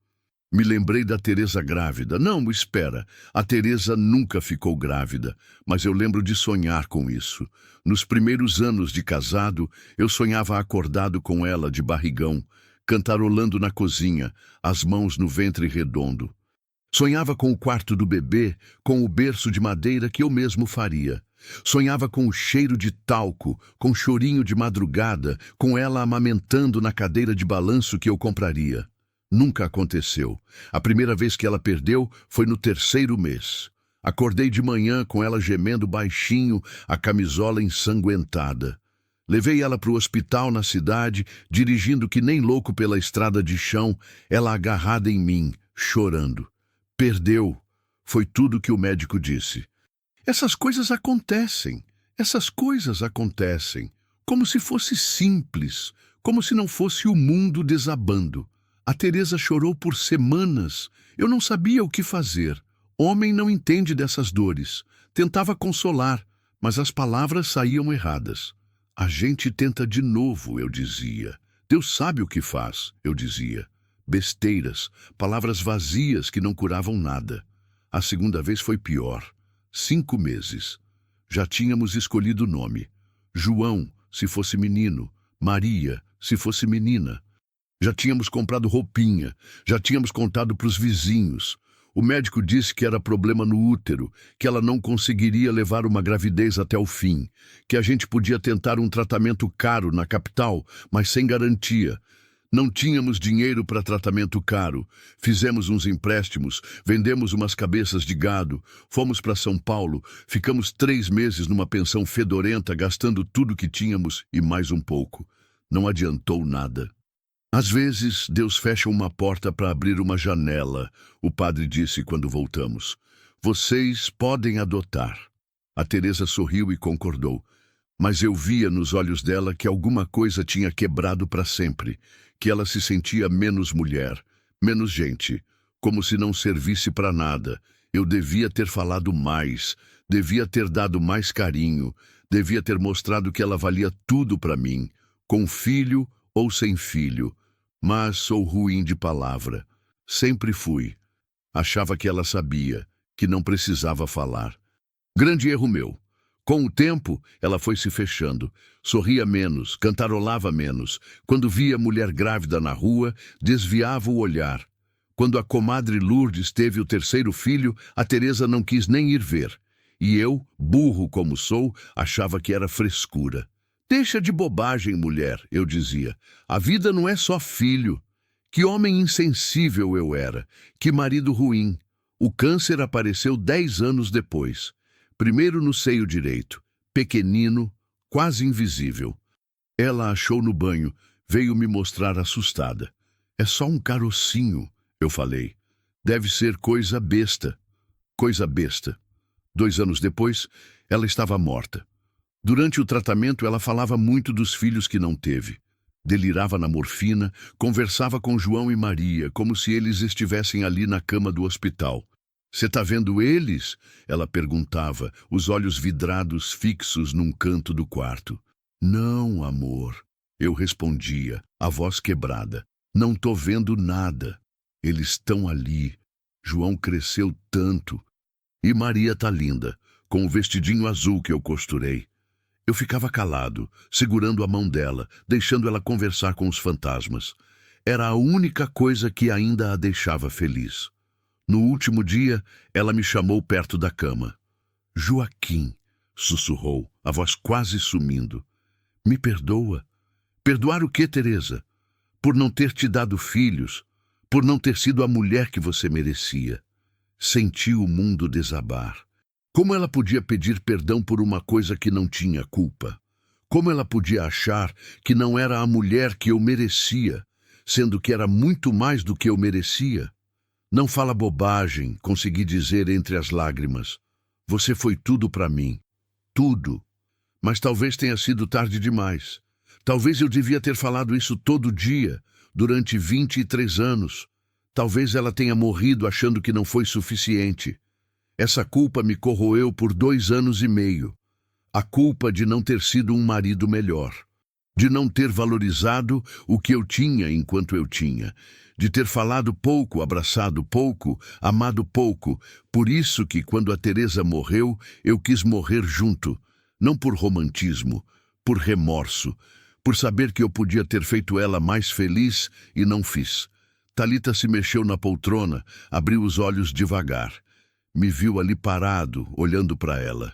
Me lembrei da Teresa grávida. Não, espera, a Teresa nunca ficou grávida, mas eu lembro de sonhar com isso. Nos primeiros anos de casado, eu sonhava acordado com ela de barrigão, cantarolando na cozinha, as mãos no ventre redondo. Sonhava com o quarto do bebê, com o berço de madeira que eu mesmo faria. Sonhava com o cheiro de talco, com chorinho de madrugada, com ela amamentando na cadeira de balanço que eu compraria. Nunca aconteceu. A primeira vez que ela perdeu foi no 3º mês. Acordei de manhã com ela gemendo baixinho, a camisola ensanguentada. Levei ela para o hospital na cidade, dirigindo que nem louco pela estrada de chão, ela agarrada em mim, chorando. Perdeu. Foi tudo que o médico disse. Essas coisas acontecem. Essas coisas acontecem, como se fosse simples, como se não fosse o mundo desabando. A Teresa chorou por semanas. Eu não sabia o que fazer. Homem não entende dessas dores. Tentava consolar, mas as palavras saíam erradas. A gente tenta de novo, eu dizia. Deus sabe o que faz, eu dizia. Besteiras, palavras vazias que não curavam nada. A segunda vez foi pior. 5 meses. Já tínhamos escolhido o nome. João, se fosse menino. Maria, se fosse menina. Já tínhamos comprado roupinha, já tínhamos contado para os vizinhos. O médico disse que era problema no útero, que ela não conseguiria levar uma gravidez até o fim, que a gente podia tentar um tratamento caro na capital, mas sem garantia. Não tínhamos dinheiro para tratamento caro. Fizemos uns empréstimos, vendemos umas cabeças de gado, fomos para São Paulo, ficamos 3 meses numa pensão fedorenta, gastando tudo que tínhamos e mais um pouco. Não adiantou nada. Às vezes, Deus fecha uma porta para abrir uma janela, o padre disse quando voltamos. Vocês podem adotar. A Teresa sorriu e concordou. Mas eu via nos olhos dela que alguma coisa tinha quebrado para sempre, que ela se sentia menos mulher, menos gente, como se não servisse para nada. Eu devia ter falado mais, devia ter dado mais carinho, devia ter mostrado que ela valia tudo para mim, com filho ou sem filho. Mas sou ruim de palavra. Sempre fui. Achava que ela sabia, que não precisava falar. Grande erro meu. Com o tempo, ela foi se fechando. Sorria menos, cantarolava menos. Quando via mulher grávida na rua, desviava o olhar. Quando a comadre Lourdes teve o 3º filho, a Teresa não quis nem ir ver. E eu, burro como sou, achava que era frescura. Deixa de bobagem, mulher, eu dizia. A vida não é só filho. Que homem insensível eu era. Que marido ruim. O câncer apareceu 10 anos depois. Primeiro no seio direito. Pequenino, quase invisível. Ela achou no banho, veio me mostrar assustada. É só um carocinho, eu falei. Deve ser coisa besta. Coisa besta. 2 anos depois, ela estava morta. Durante o tratamento, ela falava muito dos filhos que não teve. Delirava na morfina, conversava com João e Maria, como se eles estivessem ali na cama do hospital. Você tá vendo eles? Ela perguntava, os olhos vidrados fixos num canto do quarto. Não, amor. Eu respondia, a voz quebrada. Não tô vendo nada. Eles estão ali. João cresceu tanto. E Maria tá linda, com o vestidinho azul que eu costurei. Eu ficava calado, segurando a mão dela, deixando ela conversar com os fantasmas. Era a única coisa que ainda a deixava feliz. No último dia, ela me chamou perto da cama. Joaquim, sussurrou, a voz quase sumindo. Me perdoa. Perdoar o quê, Teresa? Por não ter te dado filhos, por não ter sido a mulher que você merecia. Senti o mundo desabar. Como ela podia pedir perdão por uma coisa que não tinha culpa? Como ela podia achar que não era a mulher que eu merecia, sendo que era muito mais do que eu merecia? Não fala bobagem, consegui dizer entre as lágrimas. Você foi tudo para mim. Tudo. Mas talvez tenha sido tarde demais. Talvez eu devia ter falado isso todo dia, durante 23 anos. Talvez ela tenha morrido achando que não foi suficiente. Essa culpa me corroeu por 2 anos e meio. A culpa de não ter sido um marido melhor. De não ter valorizado o que eu tinha enquanto eu tinha. De ter falado pouco, abraçado pouco, amado pouco. Por isso que, quando a Teresa morreu, eu quis morrer junto. Não por romantismo, por remorso. Por saber que eu podia ter feito ela mais feliz e não fiz. Talita se mexeu na poltrona, abriu os olhos devagar. Me viu ali parado, olhando para ela.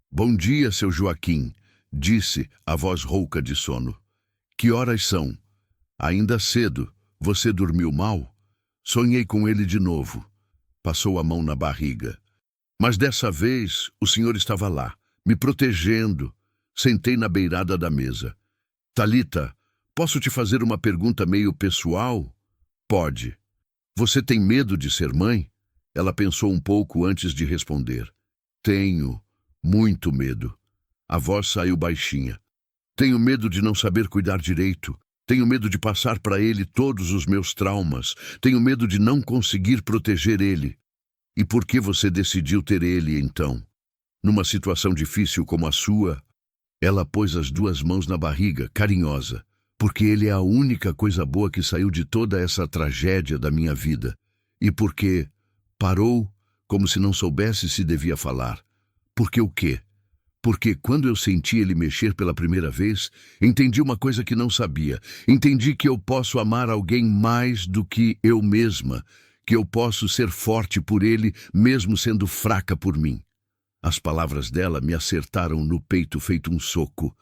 Bom dia, seu Joaquim, disse, a voz rouca de sono. Que horas são? Ainda cedo. Você dormiu mal? Sonhei com ele de novo. Passou a mão na barriga. Mas dessa vez, o senhor estava lá, me protegendo. Sentei na beirada da mesa. Talita, posso te fazer uma pergunta meio pessoal? Pode. Você tem medo de ser mãe? Ela pensou um pouco antes de responder. Tenho muito medo. A voz saiu baixinha. Tenho medo de não saber cuidar direito. Tenho medo de passar para ele todos os meus traumas. Tenho medo de não conseguir proteger ele. E por que você decidiu ter ele, então? Numa situação difícil como a sua, ela pôs as duas mãos na barriga, carinhosa, porque ele é a única coisa boa que saiu de toda essa tragédia da minha vida. E porque parou, como se não soubesse se devia falar. Porque o quê? Porque quando eu senti ele mexer pela primeira vez, entendi uma coisa que não sabia. Entendi que eu posso amar alguém mais do que eu mesma, que eu posso ser forte por ele, mesmo sendo fraca por mim. As palavras dela me acertaram no peito feito um soco.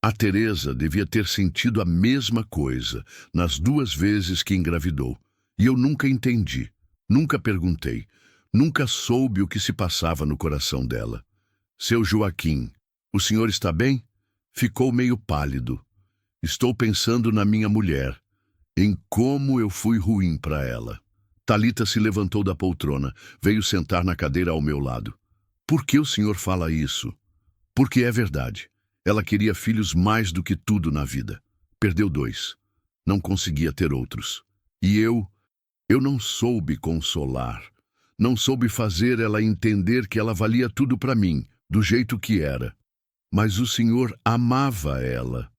A Teresa devia ter sentido a mesma coisa nas 2 vezes que engravidou. E eu nunca entendi, nunca perguntei, nunca soube o que se passava no coração dela. Seu Joaquim, o senhor está bem? Ficou meio pálido. Estou pensando na minha mulher, em como eu fui ruim para ela. Talita se levantou da poltrona, veio sentar na cadeira ao meu lado. Por que o senhor fala isso? Porque é verdade. Ela queria filhos mais do que tudo na vida. Perdeu 2. Não conseguia ter outros. E eu não soube consolar. Não soube fazer ela entender que ela valia tudo para mim, do jeito que era. Mas o senhor amava ela.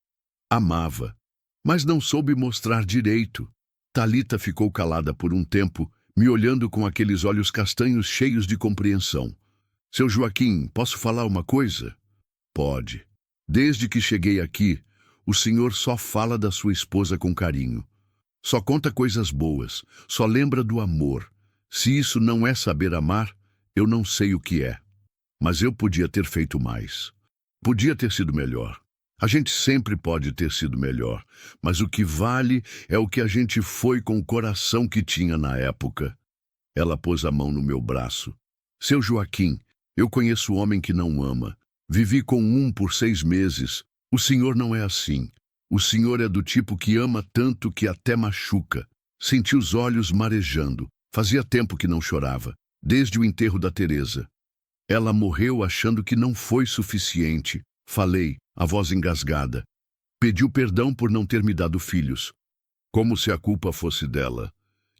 Amava. Mas não soube mostrar direito. Talita ficou calada por um tempo, me olhando com aqueles olhos castanhos cheios de compreensão. Seu Joaquim, posso falar uma coisa? Pode. Desde que cheguei aqui, o senhor só fala da sua esposa com carinho. Só conta coisas boas, só lembra do amor. Se isso não é saber amar, eu não sei o que é. Mas eu podia ter feito mais. Podia ter sido melhor. A gente sempre pode ter sido melhor, mas o que vale é o que a gente foi com o coração que tinha na época. Ela pôs a mão no meu braço. Seu Joaquim, eu conheço homem que não ama. Vivi com um por 6 meses. O senhor não é assim. O senhor é do tipo que ama tanto que até machuca. Senti os olhos marejando. Fazia tempo que não chorava, desde o enterro da Teresa. Ela morreu achando que não foi suficiente. Falei, a voz engasgada. Pediu perdão por não ter me dado filhos. Como se a culpa fosse dela.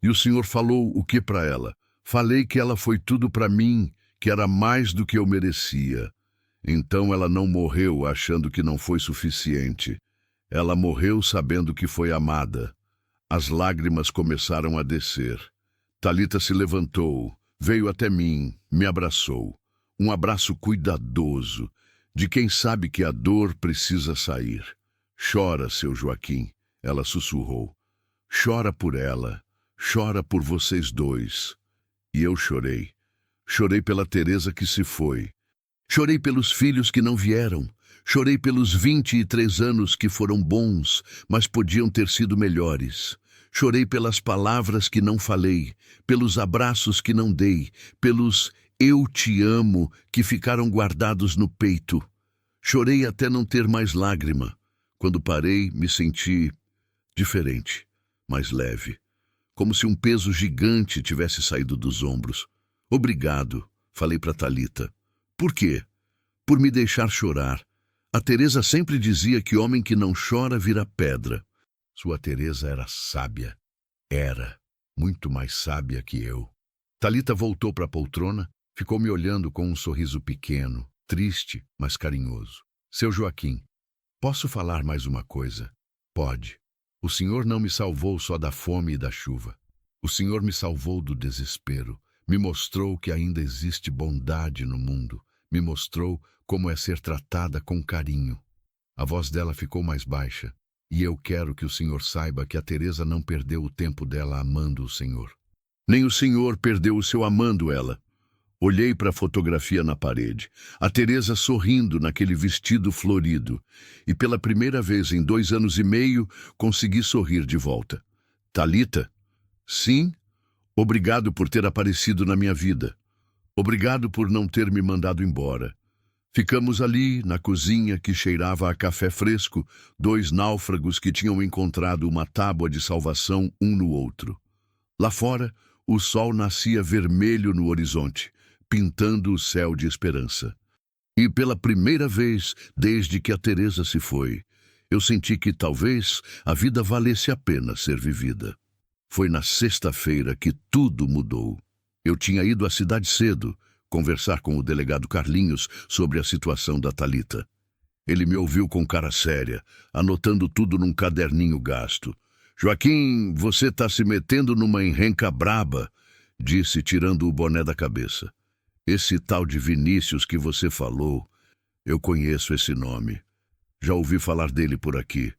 E o senhor falou o que para ela? Falei que ela foi tudo para mim, que era mais do que eu merecia. Então ela não morreu achando que não foi suficiente. Ela morreu sabendo que foi amada. As lágrimas começaram a descer. Talita se levantou, veio até mim, me abraçou. Um abraço cuidadoso, de quem sabe que a dor precisa sair. Chora, seu Joaquim, ela sussurrou. Chora por ela, chora por vocês dois. E eu chorei. Chorei pela Teresa que se foi. Chorei pelos filhos que não vieram. Chorei pelos 23 anos que foram bons, mas podiam ter sido melhores. Chorei pelas palavras que não falei, pelos abraços que não dei, pelos eu te amo que ficaram guardados no peito. Chorei até não ter mais lágrima. Quando parei, me senti diferente, mais leve, como se um peso gigante tivesse saído dos ombros. Obrigado, falei para Talita. Por quê? Por me deixar chorar. A Teresa sempre dizia que homem que não chora vira pedra. Sua Teresa era sábia. Era muito mais sábia que eu. Talita voltou para a poltrona, ficou me olhando com um sorriso pequeno, triste, mas carinhoso. Seu Joaquim, posso falar mais uma coisa? Pode. O senhor não me salvou só da fome e da chuva. O senhor me salvou do desespero. Me mostrou que ainda existe bondade no mundo. Me mostrou como é ser tratada com carinho. A voz dela ficou mais baixa. E eu quero que o senhor saiba que a Teresa não perdeu o tempo dela amando o senhor. Nem o senhor perdeu o seu amando ela. Olhei para a fotografia na parede. A Teresa sorrindo naquele vestido florido. E pela primeira vez em 2 anos e meio, consegui sorrir de volta. Talita? Sim? Obrigado por ter aparecido na minha vida. Obrigado por não ter me mandado embora. Ficamos ali, na cozinha que cheirava a café fresco, 2 náufragos que tinham encontrado uma tábua de salvação um no outro. Lá fora, o sol nascia vermelho no horizonte, pintando o céu de esperança. E pela primeira vez, desde que a Teresa se foi, eu senti que talvez a vida valesse a pena ser vivida. Foi na sexta-feira que tudo mudou. Eu tinha ido à cidade cedo, conversar com o delegado Carlinhos sobre a situação da Thalita. Ele me ouviu com cara séria, anotando tudo num caderninho gasto. "Joaquim, você está se metendo numa encrenca braba", disse, tirando o boné da cabeça. "Esse tal de Vinícius que você falou, eu conheço esse nome. Já ouvi falar dele por aqui.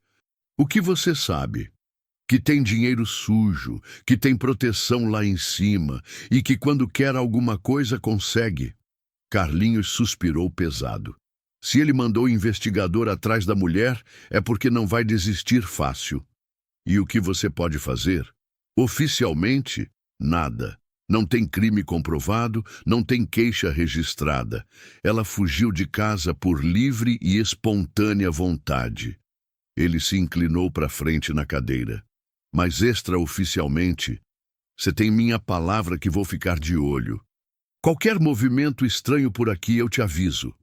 O que você sabe? Que tem dinheiro sujo, que tem proteção lá em cima e que quando quer alguma coisa consegue." Carlinhos suspirou pesado. "Se ele mandou o investigador atrás da mulher, é porque não vai desistir fácil. E o que você pode fazer? Oficialmente, nada. Não tem crime comprovado, não tem queixa registrada. Ela fugiu de casa por livre e espontânea vontade." Ele se inclinou para frente na cadeira. "Mas extraoficialmente, você tem minha palavra que vou ficar de olho. Qualquer movimento estranho por aqui eu te aviso."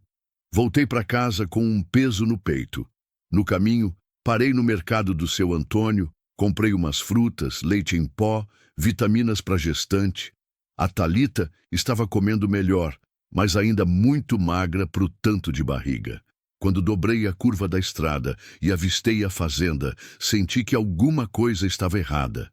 Voltei para casa com um peso no peito. No caminho, parei no mercado do seu Antônio, comprei umas frutas, leite em pó, vitaminas para gestante. A Thalita estava comendo melhor, mas ainda muito magra pro tanto de barriga. Quando dobrei a curva da estrada e avistei a fazenda, senti que alguma coisa estava errada.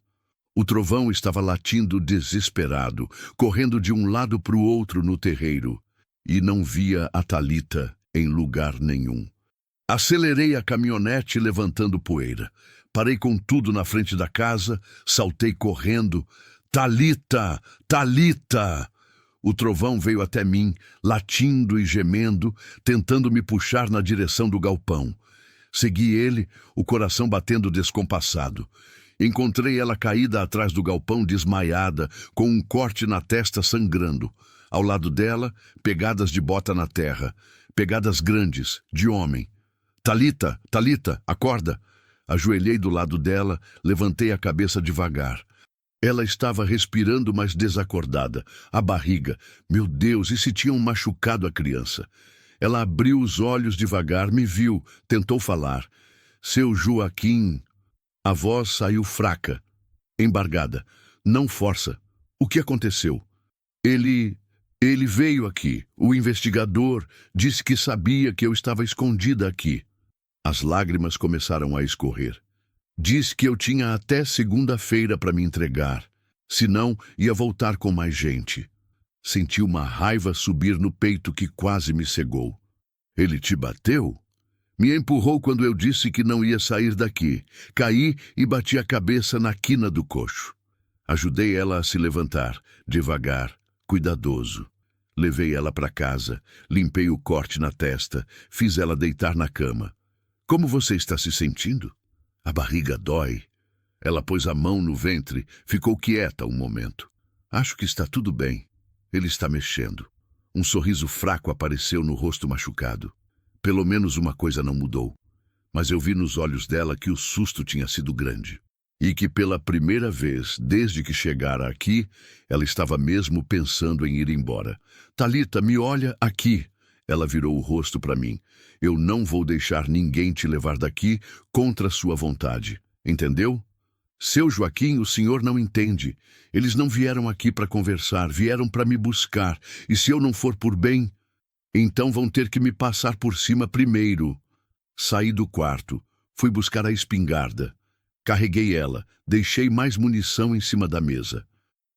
O trovão estava latindo desesperado, correndo de um lado para o outro no terreiro, e não via a Thalita em lugar nenhum. Acelerei a caminhonete levantando poeira. Parei com tudo na frente da casa, saltei correndo. "Thalita! Thalita!" O trovão veio até mim, latindo e gemendo, tentando me puxar na direção do galpão. Segui ele, o coração batendo descompassado. Encontrei ela caída atrás do galpão, desmaiada, com um corte na testa sangrando. Ao lado dela, pegadas de bota na terra, pegadas grandes, de homem. "Thalita, Thalita, acorda!" Ajoelhei do lado dela, levantei a cabeça devagar. Ela estava respirando, mas desacordada. A barriga. Meu Deus, e se tinham machucado a criança? Ela abriu os olhos devagar, me viu, tentou falar. "Seu Joaquim." A voz saiu fraca, embargada. "Não força. O que aconteceu?" Ele veio aqui. O investigador disse que sabia que eu estava escondida aqui." As lágrimas começaram a escorrer. "Disse que eu tinha até segunda-feira para me entregar. Senão, ia voltar com mais gente." Senti uma raiva subir no peito que quase me cegou. "Ele te bateu?" "Me empurrou quando eu disse que não ia sair daqui. Caí e bati a cabeça na quina do coxo." Ajudei ela a se levantar, devagar, cuidadoso. Levei ela para casa, limpei o corte na testa, fiz ela deitar na cama. "Como você está se sentindo?" "A barriga dói." Ela pôs a mão no ventre, ficou quieta um momento. "Acho que está tudo bem." Ele está mexendo. Um sorriso fraco apareceu no rosto machucado. Pelo menos uma coisa não mudou. Mas eu vi nos olhos dela que o susto tinha sido grande. E que pela primeira vez, desde que chegara aqui, ela estava mesmo pensando em ir embora. "Thalita, me olha aqui." Ela virou o rosto para mim. "Eu não vou deixar ninguém te levar daqui contra sua vontade. Entendeu? Seu Joaquim, o senhor não entende. Eles não vieram aqui para conversar, vieram para me buscar. E se eu não for por bem, então vão ter que me passar por cima primeiro." Saí do quarto, fui buscar a espingarda. Carreguei ela, deixei mais munição em cima da mesa.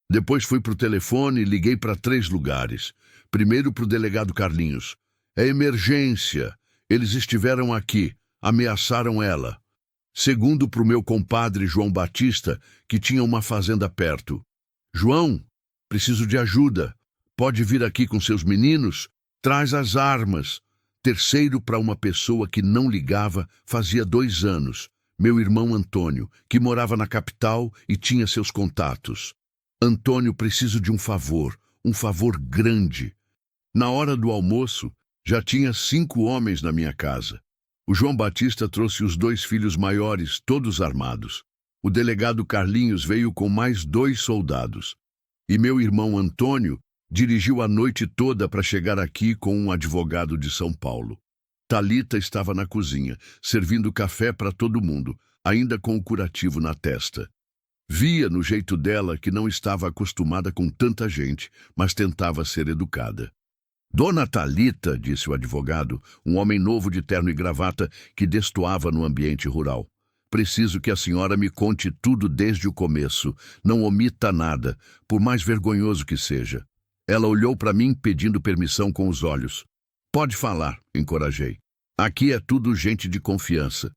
Depois fui para o telefone e liguei para 3 lugares. Primeiro para o delegado Carlinhos. "É emergência. Eles estiveram aqui, ameaçaram ela." Segundo para o meu compadre João Batista, que tinha uma fazenda perto. "João, preciso de ajuda. Pode vir aqui com seus meninos? Traz as armas." Terceiro para uma pessoa que não ligava fazia 2 anos. Meu irmão Antônio, que morava na capital e tinha seus contatos. "Antônio, preciso de um favor grande." Na hora do almoço, já tinha 5 homens na minha casa. O João Batista trouxe os 2 filhos maiores, todos armados. O delegado Carlinhos veio com mais 2 soldados. E meu irmão Antônio Dirigiu a noite toda para chegar aqui com um advogado de São Paulo. Talita estava na cozinha, servindo café para todo mundo, ainda com o curativo na testa. Via no jeito dela que não estava acostumada com tanta gente, mas tentava ser educada. Dona Talita, disse o advogado, um homem novo de terno e gravata que destoava no ambiente rural. Preciso que a senhora me conte tudo desde o começo, não omita nada, por mais vergonhoso que seja. Ela olhou para mim pedindo permissão com os olhos. Pode falar, encorajei. Aqui é tudo gente de confiança.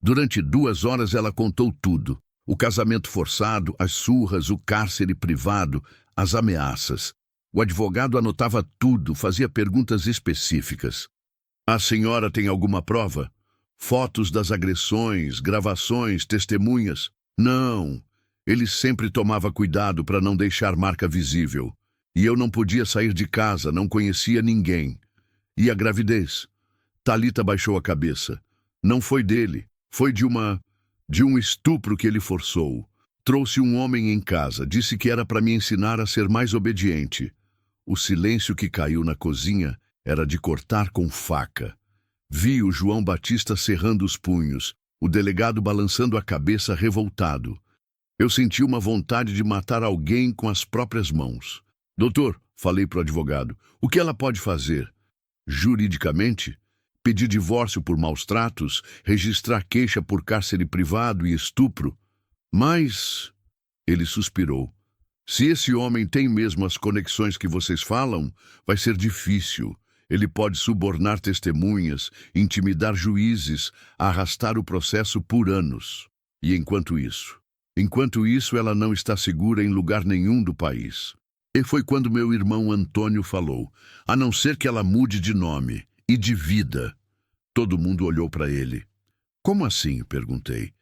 Durante 2 horas ela contou tudo. O casamento forçado, as surras, o cárcere privado, as ameaças. O advogado anotava tudo, fazia perguntas específicas. A senhora tem alguma prova? Fotos das agressões, gravações, testemunhas? Não. Ele sempre tomava cuidado para não deixar marca visível. E eu não podia sair de casa, não conhecia ninguém. E a gravidez? Talita baixou a cabeça. Não foi dele. Foi de um estupro que ele forçou. Trouxe um homem em casa, disse que era para me ensinar a ser mais obediente. O silêncio que caiu na cozinha era de cortar com faca. Vi o João Batista cerrando os punhos, o delegado balançando a cabeça revoltado. Eu senti uma vontade de matar alguém com as próprias mãos. Doutor, falei para o advogado, o que ela pode fazer? Juridicamente? Pedir divórcio por maus tratos, registrar queixa por cárcere privado e estupro? Mas... Ele suspirou. Se esse homem tem mesmo as conexões que vocês falam, vai ser difícil. Ele pode subornar testemunhas, intimidar juízes, arrastar o processo por anos. E enquanto isso, ela não está segura em lugar nenhum do país. E foi quando meu irmão Antônio falou, a não ser que ela mude de nome e de vida. Todo mundo olhou para ele. Como assim? Perguntei.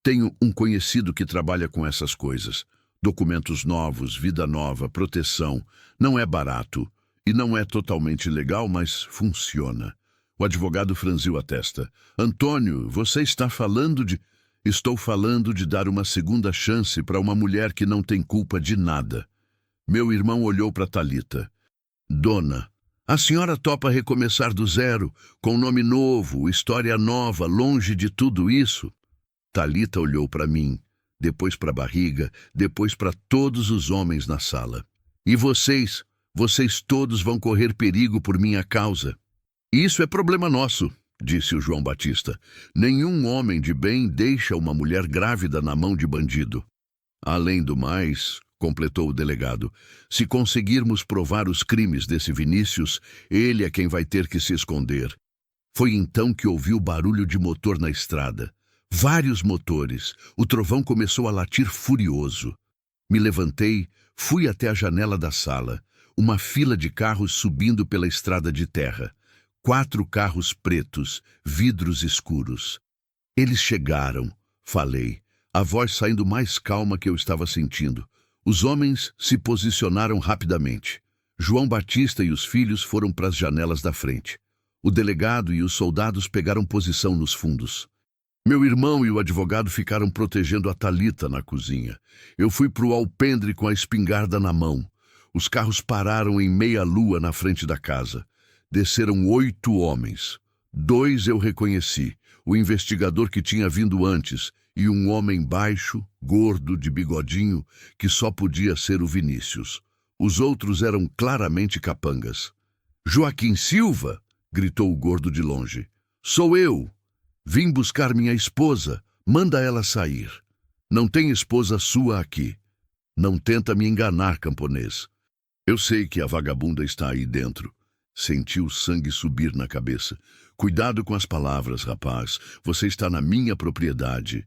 Tenho um conhecido que trabalha com essas coisas. Documentos novos, vida nova, proteção. Não é barato. E não é totalmente legal, mas funciona. O advogado franziu a testa. Antônio, você está falando de... Estou falando de dar uma segunda chance para uma mulher que não tem culpa de nada. Meu irmão olhou para Talita. Dona, a senhora topa recomeçar do zero, com nome novo, história nova, longe de tudo isso? Talita olhou para mim, depois para a barriga, depois para todos os homens na sala. E vocês todos vão correr perigo por minha causa. Isso é problema nosso, disse o João Batista. Nenhum homem de bem deixa uma mulher grávida na mão de bandido. Além do mais, completou o delegado, se conseguirmos provar os crimes desse Vinícius, ele é quem vai ter que se esconder. Foi então que ouvi o barulho de motor na estrada. Vários motores. O trovão começou a latir furioso. Me levantei, fui até a janela da sala. Uma fila de carros subindo pela estrada de terra. 4 carros pretos, vidros escuros. Eles chegaram, falei, a voz saindo mais calma que eu estava sentindo. Os homens se posicionaram rapidamente. João Batista e os filhos foram para as janelas da frente. O delegado e os soldados pegaram posição nos fundos. Meu irmão e o advogado ficaram protegendo a Talita na cozinha. Eu fui para o alpendre com a espingarda na mão. Os carros pararam em meia-lua na frente da casa. Desceram 8 homens. 2 eu reconheci, o investigador que tinha vindo antes e um homem baixo, gordo, de bigodinho, que só podia ser o Vinícius. Os outros eram claramente capangas. Joaquim Silva! Gritou o gordo de longe. Sou eu! Vim buscar minha esposa. Manda ela sair. Não tem esposa sua aqui. Não tenta me enganar, camponês. Eu sei que a vagabunda está aí dentro. Senti o sangue subir na cabeça. Cuidado com as palavras, rapaz. Você está na minha propriedade.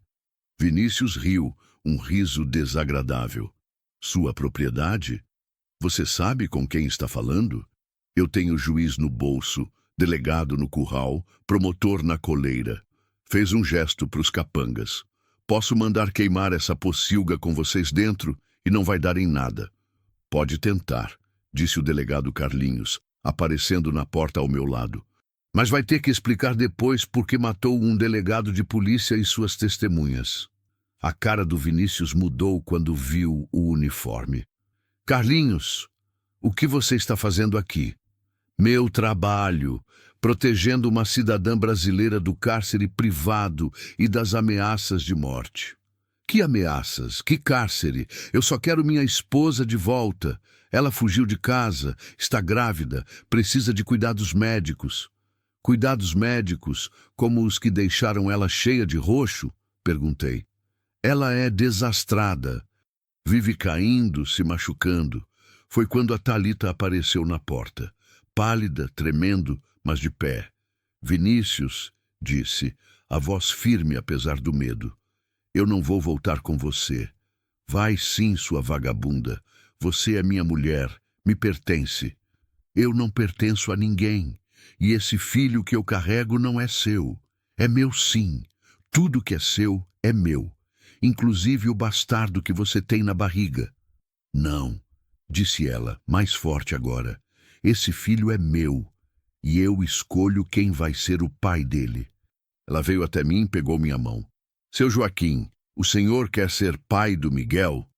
Vinícius riu, um riso desagradável. Sua propriedade? Você sabe com quem está falando? Eu tenho juiz no bolso, delegado no curral, promotor na coleira. Fez um gesto para os capangas. Posso mandar queimar essa pocilga com vocês dentro e não vai dar em nada. Pode tentar, disse o delegado Carlinhos, aparecendo na porta ao meu lado. Mas vai ter que explicar depois por que matou um delegado de polícia e suas testemunhas. A cara do Vinícius mudou quando viu o uniforme. Carlinhos, O que você está fazendo aqui? Meu trabalho, protegendo uma cidadã brasileira do cárcere privado e das ameaças de morte. Que ameaças? Que cárcere? Eu só quero minha esposa de volta. Ela fugiu de casa, está grávida, precisa de cuidados médicos. Cuidados médicos, como os que deixaram ela cheia de roxo? Perguntei. Ela é desastrada. Vive caindo, se machucando. Foi quando a Thalita apareceu na porta. Pálida, tremendo, mas de pé. Vinícius, disse, a voz firme apesar do medo. Eu não vou voltar com você. Vai sim, sua vagabunda. Você é minha mulher, me pertence. Eu não pertenço a ninguém. E esse filho que eu carrego não é seu. É meu sim. Tudo que é seu é meu. Inclusive o bastardo que você tem na barriga. Não, disse ela, mais forte agora. Esse filho é meu. E eu escolho quem vai ser o pai dele. Ela veio até mim e pegou minha mão. Seu Joaquim, o senhor quer ser pai do Miguel?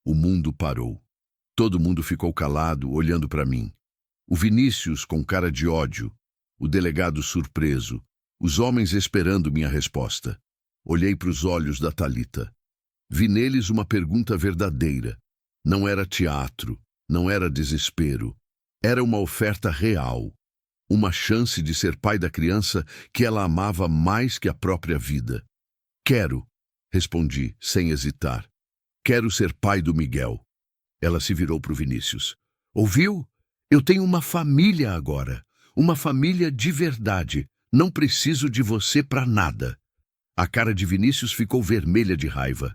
O mundo parou. Todo mundo ficou calado, olhando para mim. O Vinícius com cara de ódio, o delegado surpreso, os homens esperando minha resposta. Olhei para os olhos da Thalita. Vi neles uma pergunta verdadeira. Não era teatro, não era desespero. Era uma oferta real. Uma chance de ser pai da criança que ela amava mais que a própria vida. Quero, respondi, sem hesitar. Quero ser pai do Miguel. Ela se virou para o Vinícius. Ouviu? Eu tenho uma família agora. Uma família de verdade. Não preciso de você para nada. A cara de Vinícius ficou vermelha de raiva.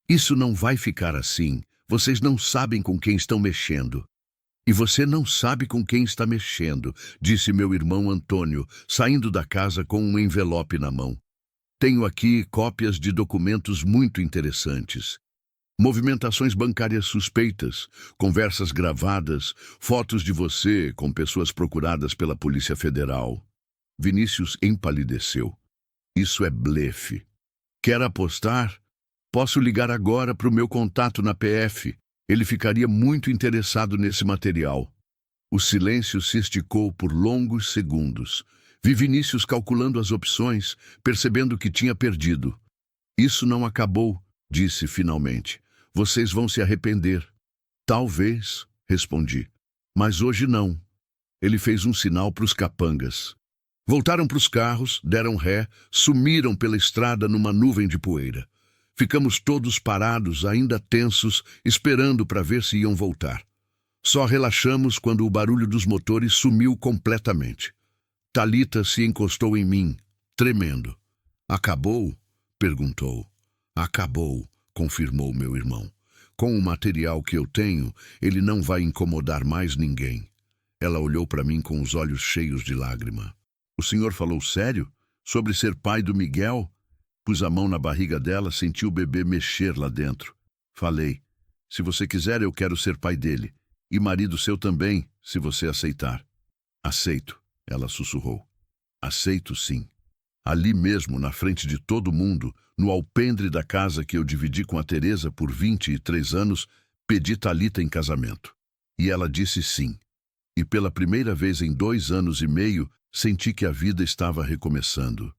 Isso não vai ficar assim. Vocês não sabem com quem estão mexendo. E você não sabe com quem está mexendo, disse meu irmão Antônio, saindo da casa com um envelope na mão. Tenho aqui cópias de documentos muito interessantes. Movimentações bancárias suspeitas, conversas gravadas, fotos de você com pessoas procuradas pela Polícia Federal. Vinícius empalideceu. Isso é blefe. Quer apostar? Posso ligar agora para o meu contato na PF. Ele ficaria muito interessado nesse material. O silêncio se esticou por longos segundos. Vi Vinícius calculando as opções, percebendo que tinha perdido. Isso não acabou, disse finalmente. Vocês vão se arrepender. Talvez, respondi. Mas hoje não. Ele fez um sinal para os capangas. Voltaram para os carros, deram ré, sumiram pela estrada numa nuvem de poeira. Ficamos todos parados, ainda tensos, esperando para ver se iam voltar. Só relaxamos quando o barulho dos motores sumiu completamente. Thalita se encostou em mim, tremendo. Acabou? Perguntou. Acabou, confirmou meu irmão. Com o material que eu tenho, ele não vai incomodar mais ninguém. Ela olhou para mim com os olhos cheios de lágrima. O senhor falou sério? Sobre ser pai do Miguel? Pus a mão na barriga dela, senti o bebê mexer lá dentro. Falei, se você quiser, eu quero ser pai dele. E marido seu também, se você aceitar. Aceito, ela sussurrou. Aceito sim. Ali mesmo, na frente de todo mundo, no alpendre da casa que eu dividi com a Teresa por 23 anos, pedi Thalita em casamento. E ela disse sim. E pela primeira vez em 2 anos e meio, senti que a vida estava recomeçando.